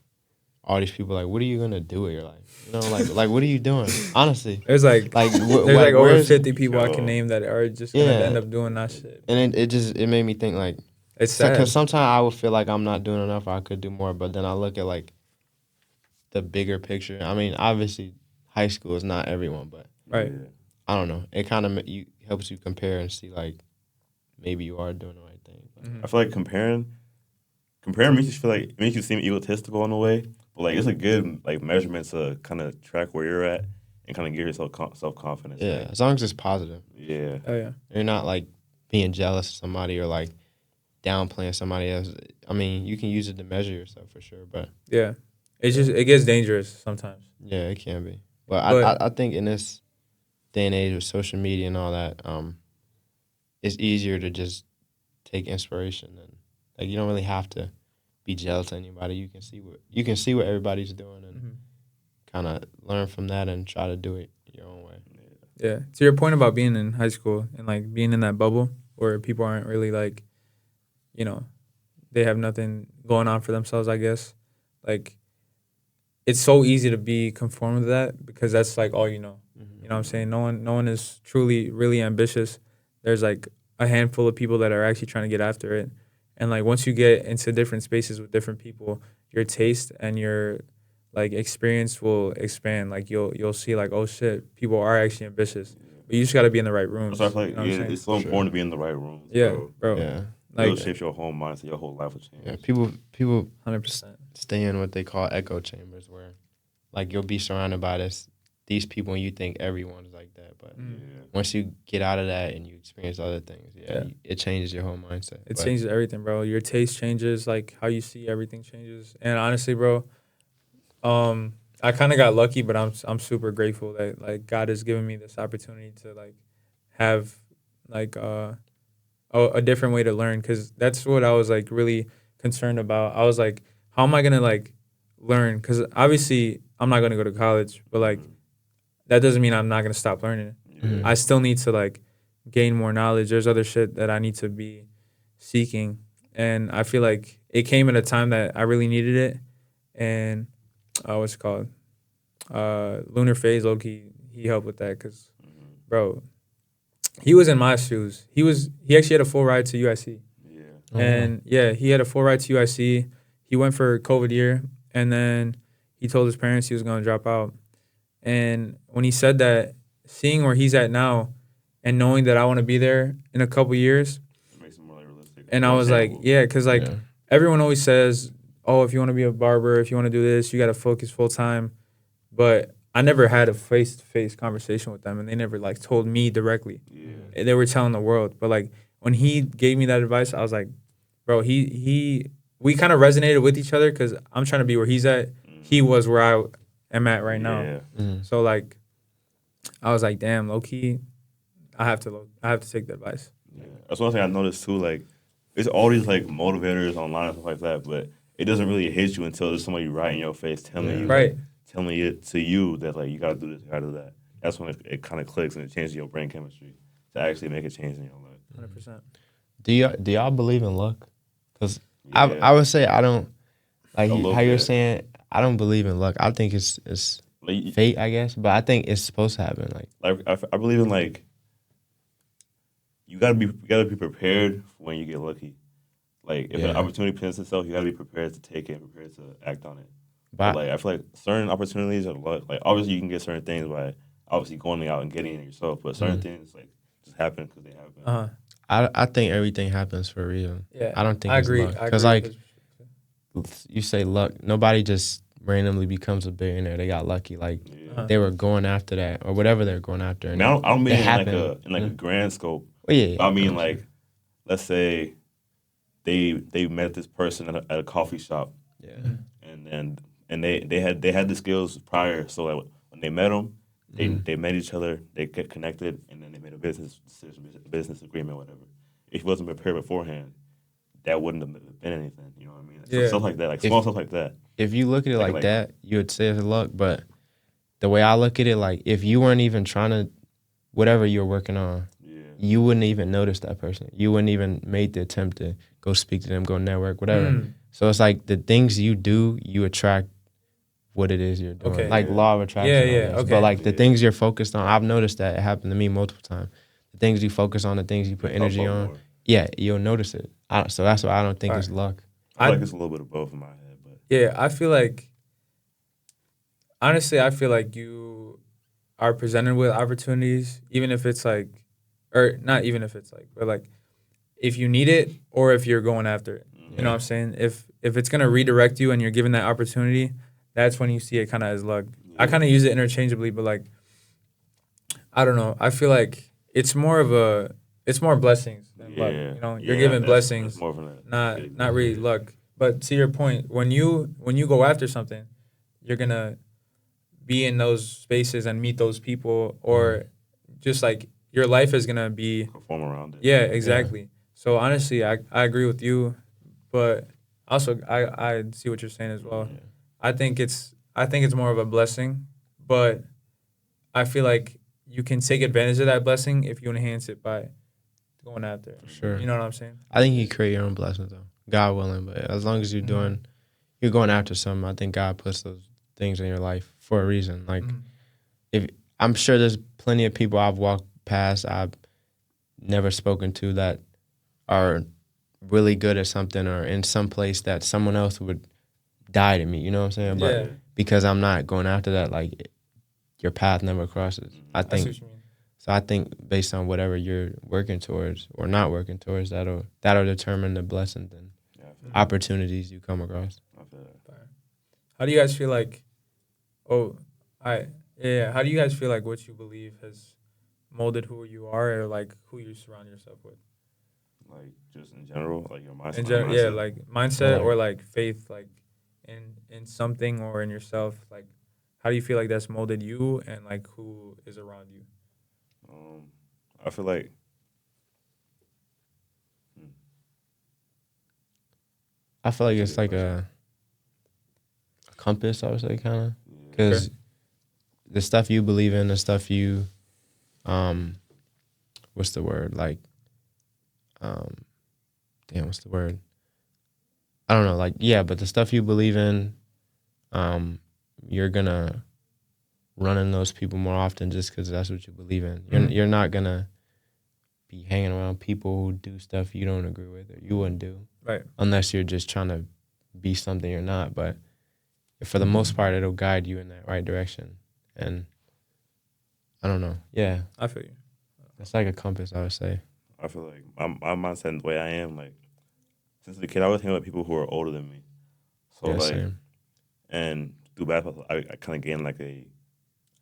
all these people like, what are you gonna do with your life? You know, like what are you doing? Honestly, there's like over 50 people I can name that are just gonna end up doing that shit. And it made me think like it's sad because sometimes I would feel like I'm not doing enough, or I could do more, but then I look at like the bigger picture. I mean, obviously, high school is not everyone, but I don't know. It kind of helps you compare and see like maybe you are doing the right thing. I feel like comparing makes you seem egotistical in a way, but like it's a good like measurement to kind of track where you're at and kind of give yourself self-confidence. Yeah, as long as it's positive. Yeah. Oh yeah. You're not like being jealous of somebody or like downplaying somebody else. I mean, you can use it to measure yourself for sure, but yeah. It gets dangerous sometimes. Yeah, it can be. But I think in this day and age with social media and all that, it's easier to just take inspiration, and like you don't really have to be jealous of anybody. You can see what everybody's doing and kind of learn from that and try to do it your own way. Yeah. To your point about being in high school and like being in that bubble where people aren't really like, you know, they have nothing going on for themselves, I guess. Like, it's so easy to be conformed to that because that's like all you know. You know what I'm saying? No one is truly really ambitious. There's like a handful of people that are actually trying to get after it. And like once you get into different spaces with different people, your taste and your like experience will expand. Like you'll see like, oh shit, people are actually ambitious. But you just got to be in the right rooms. So I feel like it's so important to be in the right rooms. Yeah, bro. Yeah. Like, it'll shape your whole mindset, your whole life will change. Yeah, people 100% stay in what they call echo chambers, where like you'll be surrounded by these people and you think everyone's like that, but once you get out of that and you experience other things, it changes your whole mindset. It changes everything, bro. Your taste changes, like how you see everything changes. And honestly, bro, I kind of got lucky, but I'm super grateful that like God has given me this opportunity to like have like a different way to learn, because that's what I was like really concerned about. I was like, how am I gonna like learn? Because obviously I'm not gonna go to college, but like that doesn't mean I'm not gonna stop learning. I still need to like gain more knowledge. There's other shit that I need to be seeking, and I feel like it came at a time that I really needed it. And what's it called? Lunar Phase, low-key, he helped with that because, bro, he was in my shoes. He actually had a full ride to USC. Yeah. And he had a full ride to USC. He went for COVID year, and then he told his parents he was going to drop out. And when he said that, seeing where he's at now and knowing that I want to be there in a couple years, it makes it more realistic. And I was like, yeah, because like everyone always says, oh, if you want to be a barber, if you want to do this, you got to focus full time. But I never had a face-to-face conversation with them, and they never like told me directly. Yeah. They were telling the world. But like when he gave me that advice, I was like, bro, we kind of resonated with each other because I'm trying to be where he's at. He was where I am at right now. So like I was like, damn, low key, I have to take the advice. Yeah. That's one thing I noticed too. Like, it's all these like motivators online and stuff like that, but it doesn't really hit you until there's somebody right in your face telling it to you that like you gotta do this, you gotta do that. That's when it kind of clicks and it changes your brain chemistry to actually make a change in your life. 100%. Do y'all believe in luck? Because I would say I don't. Like how you're saying, I don't believe in luck. I think it's like, fate, I guess, but I think it's supposed to happen. Like I believe in like you gotta be prepared for when you get lucky. Like if an opportunity presents itself, you gotta be prepared to take it, prepared to act on it. But like I feel like certain opportunities are luck. Like obviously you can get certain things by obviously going out and getting it yourself, but certain things like just happen because they happen. I think everything happens for a reason. Yeah, I don't think I it's agree. luck. Because like you say luck, nobody just randomly becomes a billionaire. They got lucky. Like they were going after that or whatever they're going after. I mean, I don't mean in like a grand scope. Well, yeah. I mean like, let's say they met this person at a coffee shop. Yeah. And they had the skills prior, so like when they met them, they met each other, they get connected, and then they made a business decision, a business agreement, whatever. If he wasn't prepared beforehand, that wouldn't have been anything. You know what I mean? So stuff like that, like small stuff like that. If you look at it like that, you would say it's luck. But the way I look at it, like if you weren't even trying to, whatever you're working on, you wouldn't even notice that person. You wouldn't even make the attempt to go speak to them, go network, whatever. So it's like the things you do, you attract what it is you're doing. Like law of attraction. Okay. But like the things you're focused on, I've noticed that it happened to me multiple times. The things you focus on, the things you put energy on, you'll notice it. So that's why I don't think it's luck. I feel like it's a little bit of both in my head. But yeah, I feel like, honestly, I feel like you are presented with opportunities, even if it's like, or not even if it's like, but like if you need it or if you're going after it. You know what I'm saying? If it's going to redirect you and you're given that opportunity, that's when you see it kind of as luck. I kind of use it interchangeably, but like, I don't know. I feel like it's more blessings than luck. You know, you're given blessings, not really luck. But to your point, when you go after something, you're gonna be in those spaces and meet those people, or just like your life is gonna be perform around it. Yeah, exactly. Yeah. So honestly, I agree with you, but also I see what you're saying as well. Yeah. I think it's more of a blessing, but I feel like you can take advantage of that blessing if you enhance it by going after it. For sure. You know what I'm saying? I think you create your own blessings though, God willing. But as long as you're going after something, I think God puts those things in your life for a reason. Like, if I'm sure there's plenty of people I've walked past, I've never spoken to that are really good at something or in some place that someone else would die to meet. You know what I'm saying? Yeah. But because I'm not going after that, like, your path never crosses. I think. What you mean. So I think based on whatever you're working towards or not working towards, that'll determine the blessings and opportunities you come across. How do you guys feel like? How do you guys feel like what you believe has molded who you are, or like who you surround yourself with? Like just in general, like your mindset. Yeah, like mindset or like faith, like in something or in yourself. Like, how do you feel like that's molded you and like who is around you? I feel like it's like a compass, I would say, kind of, because the stuff you believe in, the stuff you, what's the word? Like, what's the word? I don't know. Like, yeah, but the stuff you believe in, you're gonna run in those people more often just because that's what you believe in. You're not gonna be hanging around people who do stuff you don't agree with or you wouldn't do, right? Unless you're just trying to be something you're not. But for the most part, it'll guide you in that right direction. And I don't know. Yeah, I feel you. It's like a compass, I would say. I feel like my mindset and the way I am, like, since a kid, I always hang with people who are older than me. So, same. And through basketball, I kind of gained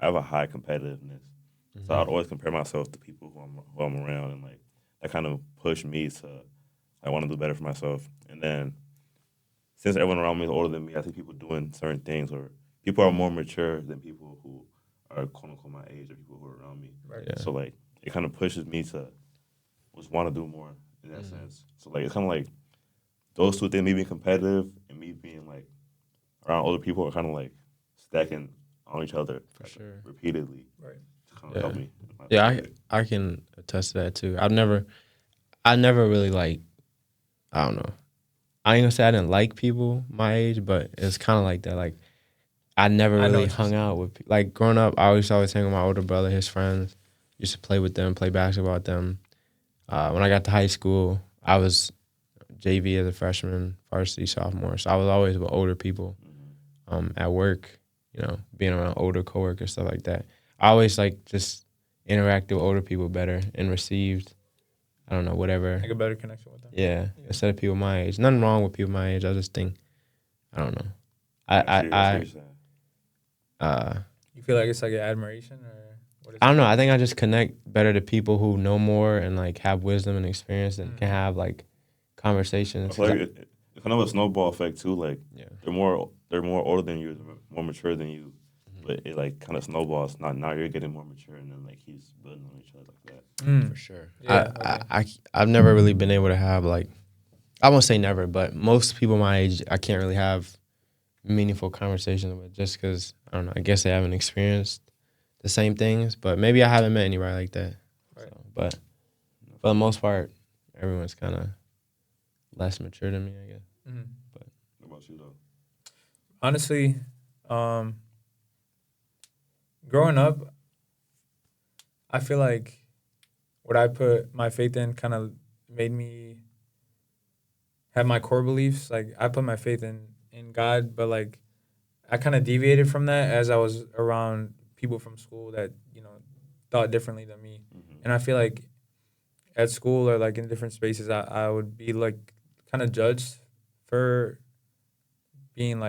I have a high competitiveness. Mm-hmm. So I'd always compare myself to people who I'm around, and like that kind of pushed me to I want to do better for myself. And then since everyone around me is older than me, I see people doing certain things, or people are more mature than people who are quote unquote my age, or people who are around me. Right. Yeah. So like it kind of pushes me to just want to do more in that sense. So like it's kind of like those two things, me being competitive and me being like around older people, are kind of like stacking on each other for sure repeatedly. Right. To kind of help me. Yeah, I can attest to that too. I never really like, I don't know. I ain't gonna say I didn't like people my age, but it's kind of like that. Like, I never really hung out with people. Like, growing up, I always hang with my older brother, his friends. Used to play with them, play basketball with them. When I got to high school, I was JV as a freshman, varsity sophomore. So I was always with older people. At work, being around older coworkers, stuff like that. I always just interacted with older people better and received, I don't know, whatever. Like a better connection with them. Yeah, instead of people my age. Nothing wrong with people my age. I just think, I don't know. You feel like it's like an admiration, or what is I don't know. I think I just connect better to people who know more and have wisdom and experience and can have conversations. I feel like it's kind of a snowball effect too. Like, they're more older than you, more mature than you, but it kind of snowballs. Now you're getting more mature, and then he's building on each other like that. For sure. Yeah, I've never really been able to have I won't say never, but most people my age I can't really have meaningful conversations with, just because I don't know. I guess they haven't experienced the same things, but maybe I haven't met anybody like that. Right. So, but for the most part, everyone's kind of less mature than me, I guess. Mm-hmm. But what about you though? Honestly, growing up, I feel like what I put my faith in kind of made me have my core beliefs. Like, I put my faith in God, but I kind of deviated from that as I was around people from school that thought differently than me. Mm-hmm. And I feel like at school or in different spaces, I would be kind of judged for being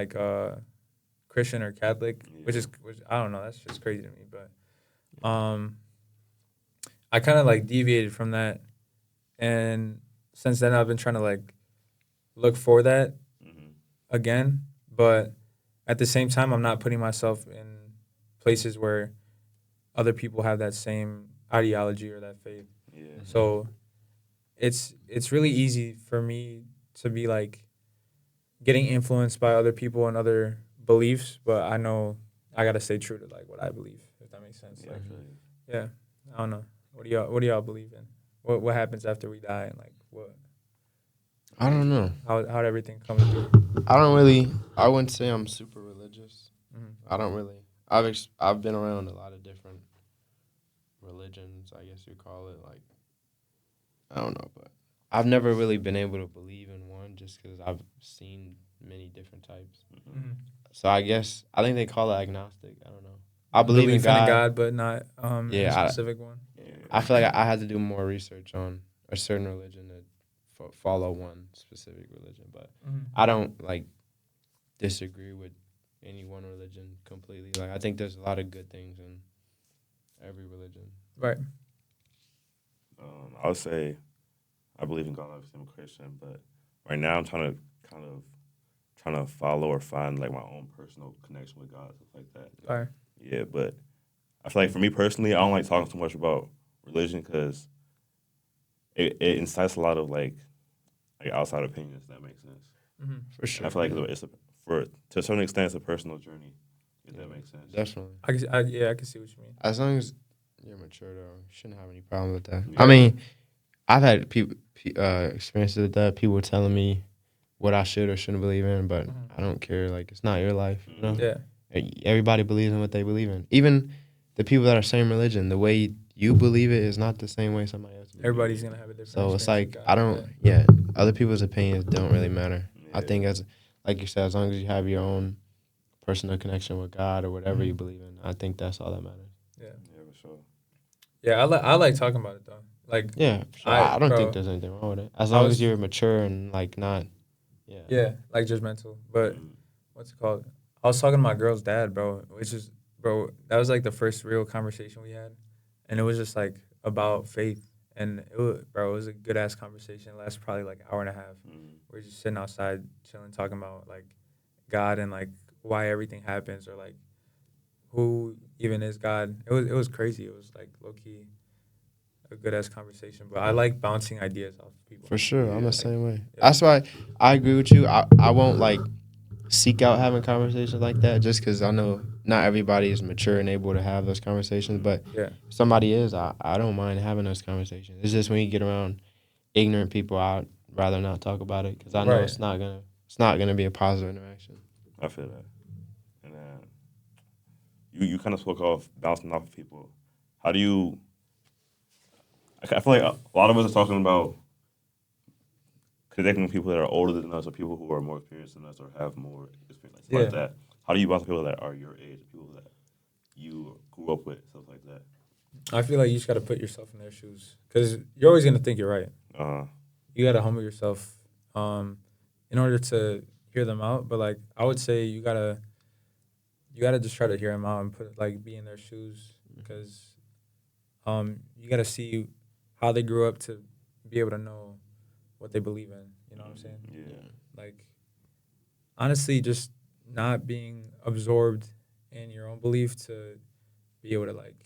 Christian or Catholic, which I don't know, that's just crazy to me. But I kind of deviated from that, and since then I've been trying to look for that again. But at the same time, I'm not putting myself in places where other people have that same ideology or that faith. Yeah. So it's really easy for me to be like getting influenced by other people and other beliefs, but I know I gotta stay true to like what I believe, if that makes sense. Yeah, Like, yeah, I don't know. What do y'all believe in? What happens after we die, and like what? I don't know. How'd everything come to be? I wouldn't say I'm super religious. Mhm. I don't really. I've been around a lot of different religions, I guess you call it. Like, I don't know, but I've never really been able to believe in one just because I've seen many different types. Mhm. So I think they call it agnostic. I don't know. I believe in Belief God. but not in a specific one. I feel like I had to do more research on a certain religion to follow one specific religion, but I don't like disagree with any one religion completely. Like, I think there's a lot of good things in every religion. Right. I would say I believe in God. Obviously, I'm a Christian, but right now I'm trying to follow or find like my own personal connection with God, stuff like that. Right. Yeah, but I feel like for me personally, I don't like talking too much about religion because it incites a lot of like outside opinions. If that makes sense. Mm-hmm. For sure. And I feel like to a certain extent, it's a personal journey. If that makes sense. Definitely. I can see what you mean. As long as you're mature, though, you shouldn't have any problem with that. Yeah. I mean, I've had experiences with that. People telling me what I should or shouldn't believe in, but I don't care. Like, it's not your life, you know? Yeah. Everybody believes in what they believe in. Even the people that are same religion, the way you believe it is not the same way somebody else believes. Everybody's going to have a different So it's like, God, other people's opinions don't really matter. Yeah. I think like you said, as long as you have your own personal connection with God or whatever you believe in, I think that's all that matters. Yeah. Yeah, for sure. Yeah, I like talking about it, though. Like, yeah, sure. I don't think there's anything wrong with it. As long as you're mature and, like, not, Yeah, like judgmental. But what's it called? I was talking to my girl's dad, bro, that was, like, the first real conversation we had. And it was just, like, about faith. And, it was a good-ass conversation. It lasted probably, like, an hour and a half. We're just sitting outside, chilling, talking about, like, God and, like, why everything happens or, like, who even is God. It was crazy. It was, like, low-key a good-ass conversation. But I like bouncing ideas off people. For sure. I'm the same way. Yeah. That's why I agree with you. I won't, like, seek out having conversations like that just because I know not everybody is mature and able to have those conversations. But if somebody is, I don't mind having those conversations. It's just when you get around ignorant people, I'd rather not talk about it because I know it's not gonna be a positive interaction. I feel that. And you kind of spoke off bouncing off of people. How do you? I feel like a lot of us are talking about connecting with people that are older than us or people who are more experienced than us or have more experience like that. How do you bounce with people that are your age, people that you grew up with, stuff like that? I feel like you just got to put yourself in their shoes because you're always going to think you're right. You got to humble yourself in order to hear them out. But, like, I would say you got to just try to hear them out and be in their shoes because you got to see how they grew up to be able to know what they believe in. You know what I'm saying? Yeah. Like, honestly, just not being absorbed in your own belief to be able to, like,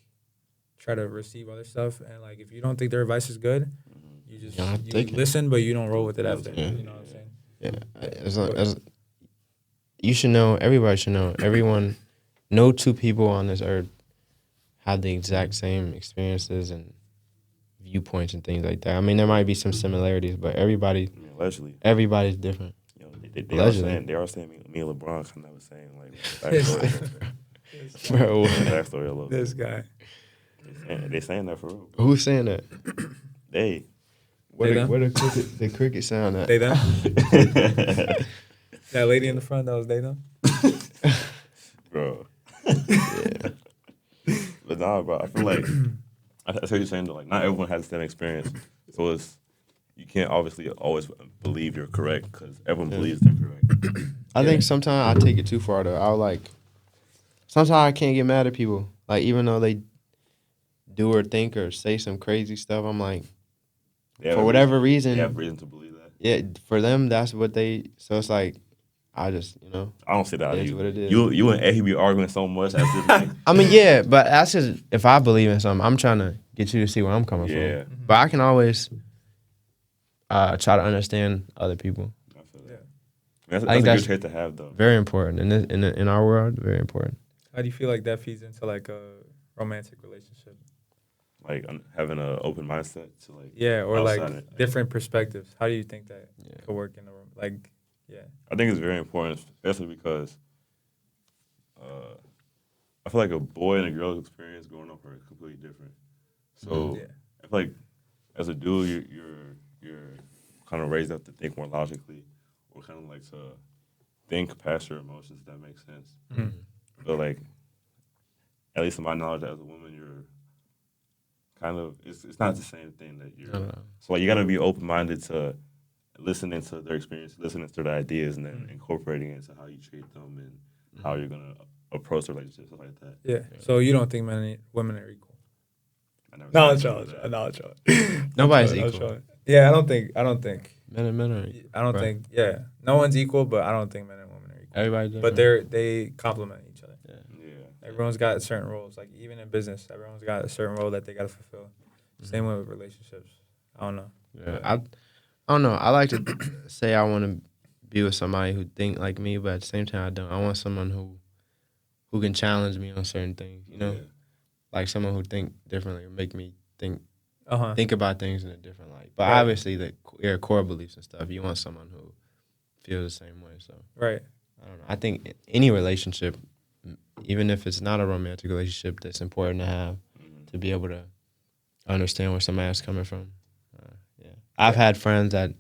try to receive other stuff. And, like, if you don't think their advice is good, you just listen, but you don't roll with it after. Yeah. You know what I'm saying? Yeah. As you should know, everybody should know. Everyone, no two people on this earth have the exact same experiences and viewpoints and things like that. I mean, there might be some similarities, but everybody's different. You know, they are saying me and LeBron kind of was saying like backstory. Bro, backstory a little. This guy. They saying that for real. Who's saying that? They. Where the cricket sound at? They them? That lady in the front, that was they them? Bro. Yeah. But nah, bro, I feel like I what you're saying though, like not everyone has the same experience. So you can't obviously always believe you're correct because everyone believes they're correct. I think sometimes I take it too far though. Sometimes I can't get mad at people. Like even though they do or think or say some crazy stuff, I'm like, for whatever reason. They have reason to believe that. Yeah, for them, that's what so it's like, I just, I don't see that. It is what it is. You and Eddie be arguing so much. Like, I mean, yeah, but that's just, if I believe in something, I'm trying to get you to see where I'm coming from. Mm-hmm. But I can always try to understand other people. I feel that. That's a good trait to have, though. Very important in our world. Very important. How do you feel like that feeds into like a romantic relationship? Like having an open mindset to like or like different perspectives. How do you think that could work in a room? Like, I think it's very important, especially because I feel like a boy and a girl's experience growing up are completely different. So I feel like as a dude, you're kind of raised up to think more logically, or kind of like to think past your emotions. If that makes sense. Mm-hmm. But like, at least in my knowledge, as a woman, you're kind of it's not the same thing that you're. So like, you got to be open minded to listening to their experience, listening to their ideas, and then incorporating it into how you treat them and how you're gonna approach the relationship, stuff like that. Yeah. So you don't think women are equal? No, Nobody's equal. Yeah, I don't think. Men are. I don't think. Yeah, no one's equal, but I don't think men and women are equal. Everybody's different. But they complement each other. Yeah. Everyone's got certain roles. Like even in business, everyone's got a certain role that they got to fulfill. Same way with relationships. I don't know. Yeah, I don't know. I like to say I want to be with somebody who think like me, but at the same time, I don't. I want someone who can challenge me on certain things. You know, like someone who think differently or make me think about things in a different light. But obviously, your core beliefs and stuff. You want someone who feels the same way. So I don't know. I think any relationship, even if it's not a romantic relationship, that's important to have to be able to understand where somebody else is coming from. I've had friends that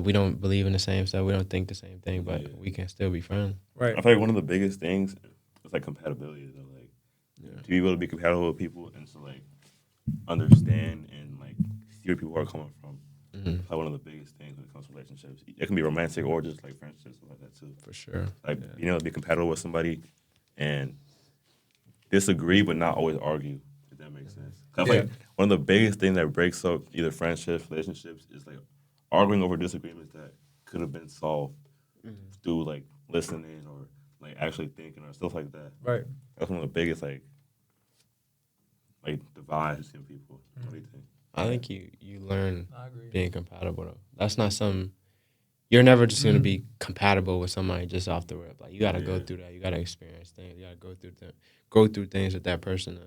we don't believe in the same stuff. We don't think the same thing, but we can still be friends. Right. I feel like one of the biggest things is like compatibility. Though, like to be able to be compatible with people and to like understand and like see where people are coming from. Like one of the biggest things when it comes to relationships. It can be romantic or just like friendships, stuff like that too. For sure. Like being able to be compatible with somebody and disagree but not always argue. If that makes sense. I feel like one of the biggest things that breaks up either friendships, relationships is like arguing over disagreements that could have been solved through like listening or like actually thinking or stuff like that. Right. That's one of the biggest like divides in people. What do you think? I think you learn being compatible though. That's not some. You're never just gonna be compatible with somebody just off the rip. Like you gotta go through that. You gotta experience things. You gotta go through things with that person to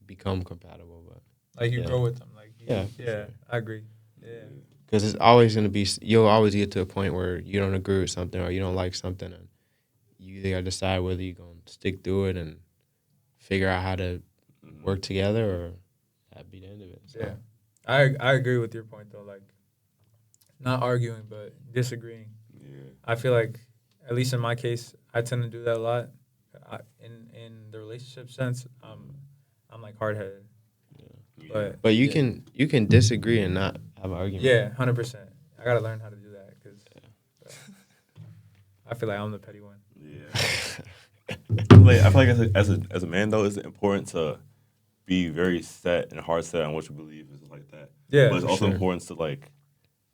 become compatible. But like you grow with them. Like sure. I agree. Yeah. Because it's always gonna be. You'll always get to a point where you don't agree with something or you don't like something, and you either gotta decide whether you're gonna stick through it and figure out how to work together or that'd be the end of it. So. Yeah. I agree with your point though, like not arguing but disagreeing. Yeah. I feel like, at least in my case, I tend to do that a lot. In the relationship sense, I'm like hard headed. Yeah. But you can disagree and not have an argument. Yeah, 100%. I gotta learn how to do that because I feel like I'm the petty one. Yeah. I feel like as a man though, it's important to be very set and hard set on what you believe and stuff like that. Yeah, but it's also important to like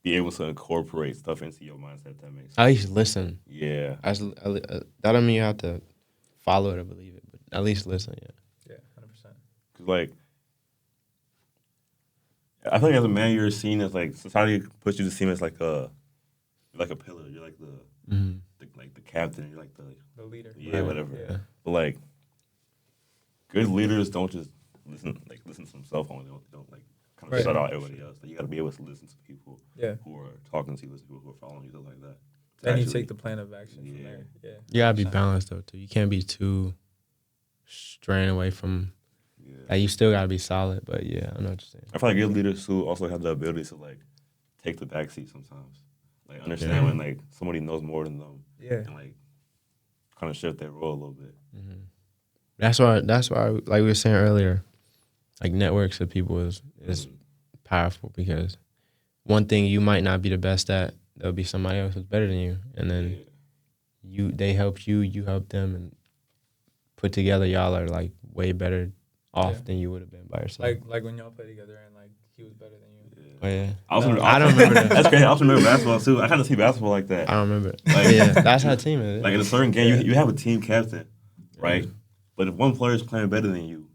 be able to incorporate stuff into your mindset. If that makes sense. At least listen. Yeah. That don't mean you have to follow it or believe it, but at least listen. Yeah. 100%. Cause like, I feel like as a man, you're seen as like society puts you to seem as like a pillar. You're like the captain. You're like the leader. Yeah, right. whatever. Yeah. But like, good leaders don't just listen to themselves only. They don't like kind of shut out everybody else. Like, you got to be able to listen to people who are talking to you, listen to people who are following you, stuff like that. Then you take the plan of action from there. Yeah. You gotta be balanced though too. You can't be too straying away from. Like you still gotta be solid, but I know what you're saying. I feel like good leaders who also have the ability to like take the backseat sometimes, like understand when like somebody knows more than them, and like kind of shift their role a little bit. Mm-hmm. That's why, like we were saying earlier, like networks of people is powerful because one thing you might not be the best at, there'll be somebody else who's better than you, and then they help you, you help them, and put together y'all are like way better off than you would have been by yourself. Like when y'all play together and like he was better than you. Oh, yeah. I don't remember that. That's great. I also remember basketball too. I kind of see basketball like that. I don't remember it. Like, that's how a team is. Like in a certain game, you have a team captain, right? But if one player is playing better than you,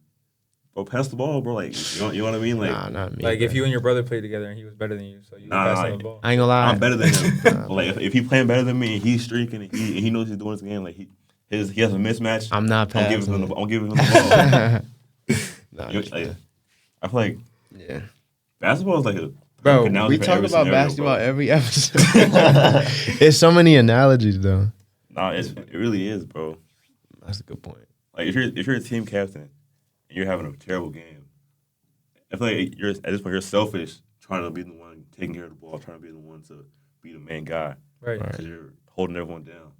bro, pass the ball, bro. Like, you know what I mean? Like, nah, not me. Like, bro. if you and your brother played together and he was better than you, so you pass him the ball. I ain't gonna lie. I'm better than him. But like, if he playing better than me and he's streaking and he knows he's doing his game, like he has a mismatch. I'm not passing. I'm giving him the ball. Nah, Like, I feel like yeah. basketball is like a Bro, we talk about basketball every episode. It's so many analogies though. Nah, it really is, bro. That's a good point. Like if you're a team captain and you're having a terrible game, I feel like at this point you're selfish, trying to be the one taking care of the ball, trying to be the one to be the main guy, Right? Because you're holding everyone down.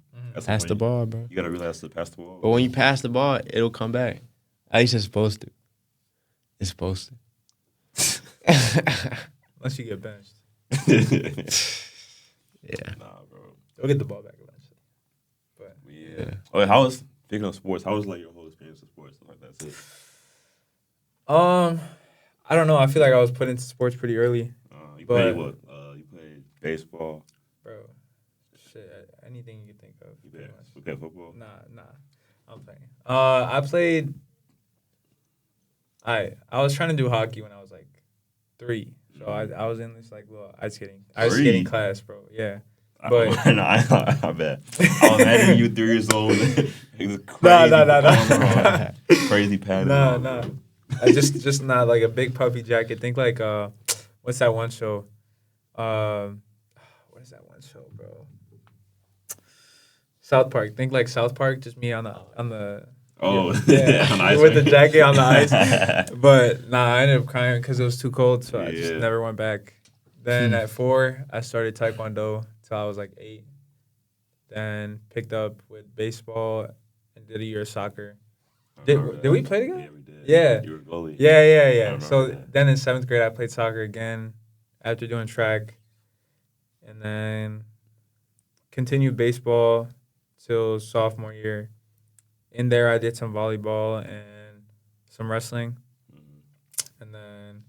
Pass the ball, bro. You gotta realize to pass the ball. But when you pass the ball, it'll come back. At least it's supposed to. It's supposed to. Unless you get benched. Yeah. Nah, bro. They'll get the ball back eventually. But yeah. Oh, how was speaking of sports? How was like your whole experience of sports? Like that's it. I don't know. I feel like I was put into sports pretty early. You played what? You played baseball. Bro, shit, anything you can think of. You played football? Nah. I'm playing. I played. I was trying to do hockey when I was like 3. So I was in this like little ice skating class, bro. Yeah. But I bet. I was imagine you 3 years old. Nah. Crazy pattern. Nah. I just not like a big puffy jacket. Think like what's that one show? What is that one show, bro? South Park. Think like South Park. Just me on the. Oh, yeah. On ice with the jacket on the ice. But nah, I ended up crying because it was too cold, so I just never went back. Then at 4, I started Taekwondo till I was like 8. Then picked up with baseball and did a year of soccer. Did we play together? Yeah, we did. Yeah. You were a goalie. Yeah. So then in 7th grade, I played soccer again after doing track. And then continued baseball till sophomore year. In there, I did some volleyball and some wrestling. Mm-hmm. And then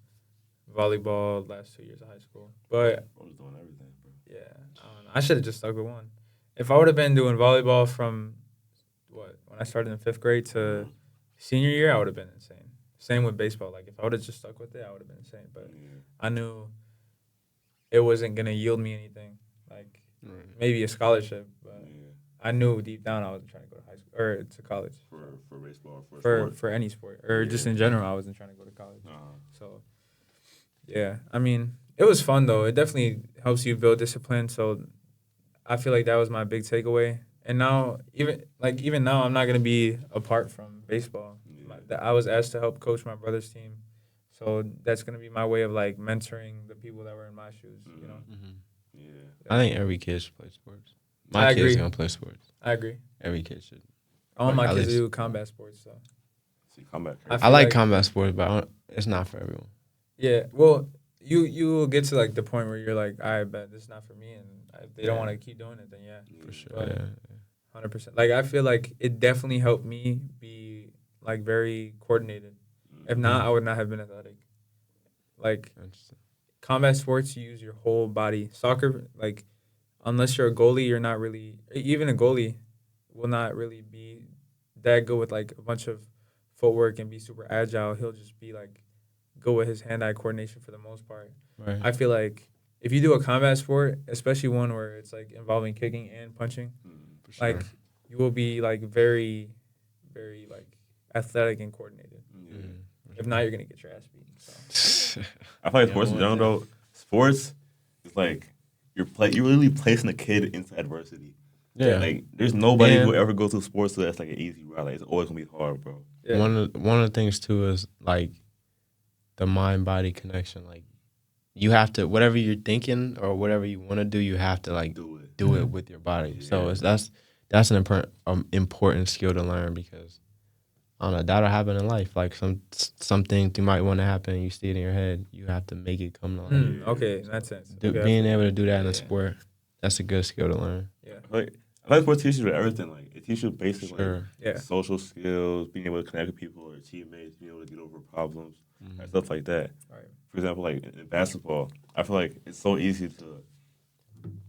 volleyball last 2 years of high school. But I was doing everything, bro. Yeah, I don't know. I should have just stuck with one. If I would have been doing volleyball from when I started in 5th grade to senior year, I would have been insane. Same with baseball. Like if I would have just stuck with it, I would have been insane. But I knew it wasn't gonna yield me anything. Like maybe a scholarship, but I knew deep down I wasn't trying to go to high school or to college. For baseball, for any sport, or just in general, I wasn't trying to go to college. So, yeah, I mean, it was fun though. It definitely helps you build discipline. So, I feel like that was my big takeaway. And now, even now, I'm not gonna be apart from baseball. I was asked to help coach my brother's team, so that's gonna be my way of like mentoring the people that were in my shoes. You know. Mm-hmm. Yeah. I think every kid should play sports. My kid's gonna play sports. I agree. Every kid should. I want my kids to do combat sports, so. See, combat. I like combat sports, but it's not for everyone. Yeah, well, you will get to like the point where you're like, I bet this is not for me, and if they don't want to keep doing it, then for sure. But 100%. Like I feel like it definitely helped me be like very coordinated. If not, I would not have been athletic. Like combat sports, you use your whole body. Soccer, like. Unless you're a goalie, you're not really... Even a goalie will not really be that good with, like, a bunch of footwork and be super agile. He'll just be, like, go with his hand-eye coordination for the most part. Right. I feel like if you do a combat sport, especially one where it's, like, involving kicking and punching, like, you will be, like, very, very, like, athletic and coordinated. If not, you're going to get your ass beaten. So. I feel like sports in general, though, sports is, like... You're really placing a kid into adversity. Yeah. Like, there's nobody who ever goes to sports that's like an easy route. Like, it's always gonna be hard, bro. Yeah. One of the things too is like the mind-body connection. Like, you have to, whatever you're thinking or whatever you want to do, you have to like do it with your body. Yeah. So that's an important skill to learn, because I don't know, that'll happen in life. Like some things you might want to happen, you see it in your head, you have to make it come to life. Okay, in that sense. Being able to do that in a sport, that's a good skill to learn. Yeah. I like sports teaches you everything. Like it teaches you basically social skills, being able to connect with people or teammates, being able to get over problems, and stuff like that. Right. For example, like in basketball, I feel like it's so easy to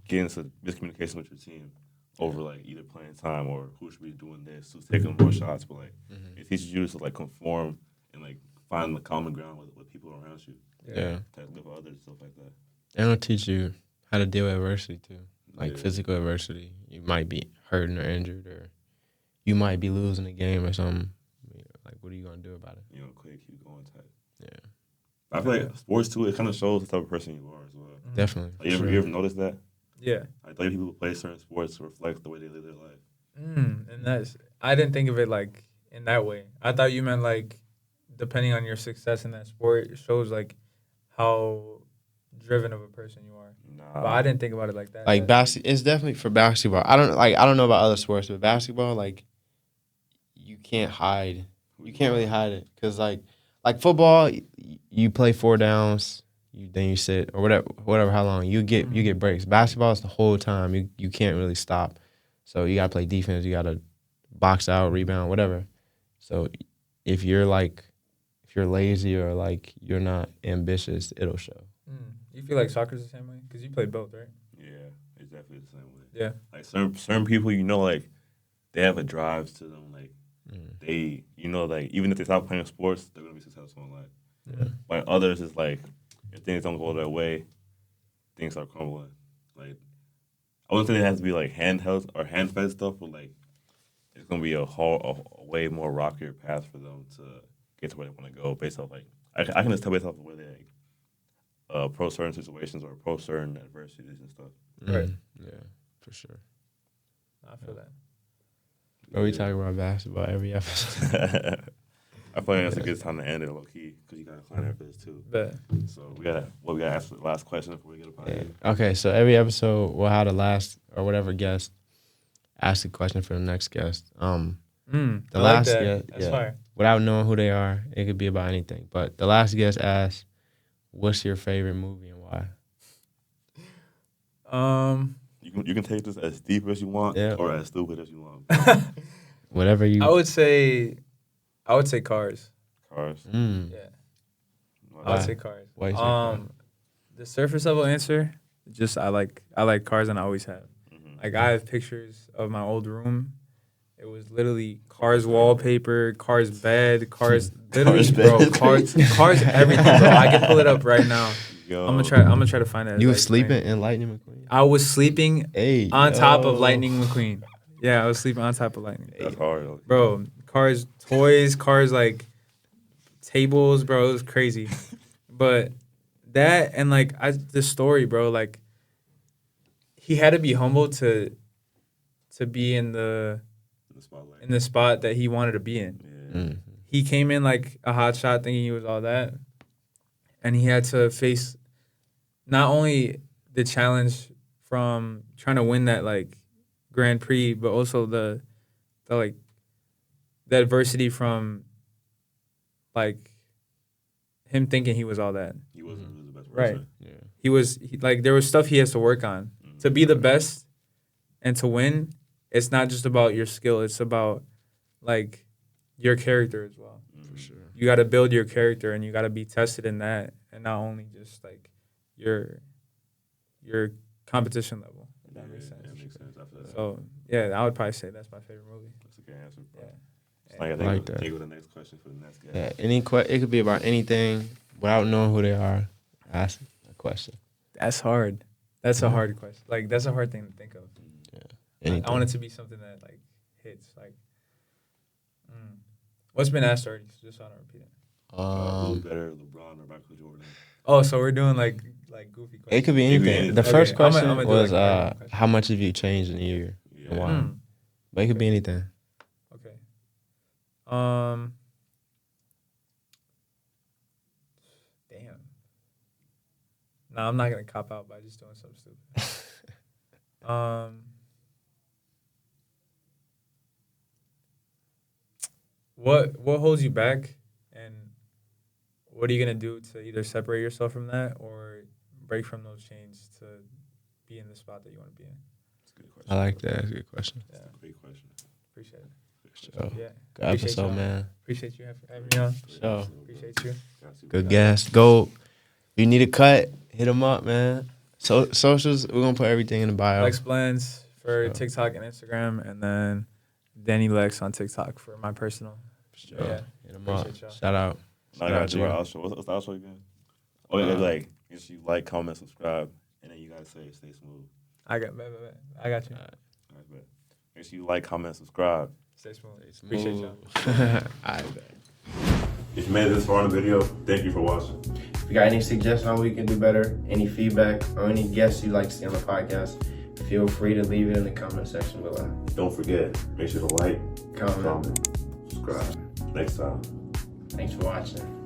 get into miscommunication with your team over like either playing time or who should be doing this, who's taking more shots, but like it teaches you to like conform and like find the common ground with people around you. Yeah. To live with others, stuff like that. And it'll teach you how to deal with adversity too, like physical adversity. You might be hurting or injured, or you might be losing a game or something. Like, what are you gonna do about it? You know, quick, keep going tight. Yeah. I feel like sports too. It kind of shows the type of person you are as well. Definitely. Like, you ever noticed that? Yeah. I think people who play certain sports reflect the way they live their life. And I didn't think of it like in that way. I thought you meant like depending on your success in that sport, it shows like how driven of a person you are. Nah. But I didn't think about it like that. Like it's definitely for basketball. I don't know about other sports, but basketball, like, you can't hide. You can't really hide it, because like football, you play 4 downs, then you sit or whatever how long you get breaks. Basketball is the whole time. You can't really stop. So you gotta play defense. You gotta box out, rebound, whatever. So if you're lazy or like you're not ambitious, it'll show. You feel like soccer's the same way? Because you play both, right? Yeah, it's definitely the same way. Yeah. Like certain people, like, they have a drive to them. Like, they, like, even if they stop playing sports, they're going to be successful in life. Yeah. But others, is like, if things don't go their way, things start crumbling. Like, I wouldn't say it has to be, like, handheld or hand-fed stuff, but, like, it's going to be a way more rockier path for them to get to where they want to go based off, like, I can just tell based off the way they, like, approach certain situations or approach certain adversities and stuff. Right. Yeah, for sure. I feel that. But we talk about basketball every episode. I feel like that's a good time to end it, low key, because you got a client after this too. Bet. So we gotta ask the last question before we get up out of here. Okay, so every episode we'll have the last or whatever guest ask a question for the next guest. The last guest, That's fire. Without knowing who they are, it could be about anything. But the last guest asked, "What's your favorite movie and why?" You can take this as deep as you want or as stupid as you want. Whatever you. I would say Cars. Cars. Yeah. I would say Cars. Why Cars? The surface level answer, just I like Cars, and I always have. Like, I have pictures of my old room. It was literally Cars wallpaper, Cars bed, Cars literally, bro, Cars everything, bro. I can pull it up right now. Yo. I'm gonna try to find it. You were sleeping in Lightning McQueen? I was sleeping on top of Lightning McQueen. Yeah, I was sleeping on top of Lightning. That's hard, bro. Cars toys, Cars like tables, bro. It was crazy. But that and like the story, bro. Like, he had to be humble to be in the spot that he wanted to be in. Yeah. He came in like a hot shot, thinking he was all that, and he had to face not only the challenge from trying to win that like Grand Prix, but also the adversity from like him thinking he was all that. He wasn't really the best Right. person. Yeah. Like, there was stuff he has to work on to be the best and to win. It's not just about your skill. It's about like your character as well. For sure. You got to build your character, and you got to be tested in that, and not only just like your competition level. If that makes sense. That makes sense. I feel that. So yeah, I would probably say that's my favorite movie. That's a good answer. Bro. Yeah. I like that. Take with the next question for the next guy. Yeah, it could be about anything without knowing who they are. Ask a question. That's hard. That's a hard question. Like, that's a hard thing to think of. Anything. I want it to be something that like hits. Like, what's been asked already? Just so I don't repeat it. Who's better, LeBron or Michael Jordan? Oh, so we're doing like goofy questions. It could be anything. The first Okay, question I'm gonna do, was like, a question. how much have you changed in a year and why? But it could be anything. Okay. Damn. No, I'm not gonna cop out by just doing something stupid. What holds you back, and what are you gonna do to either separate yourself from that or break from those chains to be in the spot that you want to be in? That's a good question. I like that. That's a good question. Yeah. That's a great question. Appreciate it. So, Yeah. good episode, y'all. man. Appreciate you having me on. So, Appreciate you. good guest. Go. If you need a cut, hit them up, man. So socials, we're gonna put everything in the bio. Lexx Blends for TikTok and Instagram, and then Danny Lexx on TikTok for my personal. Sure. Yeah. Hit 'em up. Appreciate y'all. Shout out. No, I got you. What's the outro again? Oh, yeah, like, make sure you like, comment, subscribe, and then you gotta say stay smooth. I got you. All right, bet. Make sure you like, comment, subscribe. Stay smooth. Appreciate y'all. I bet. If you made it this far in the video, thank you for watching. If you got any suggestions on what we can do better, any feedback, or any guests you'd like to see on the podcast, feel free to leave it in the comment section below. Don't forget, make sure to like, comment, subscribe. Next time. Thanks for watching.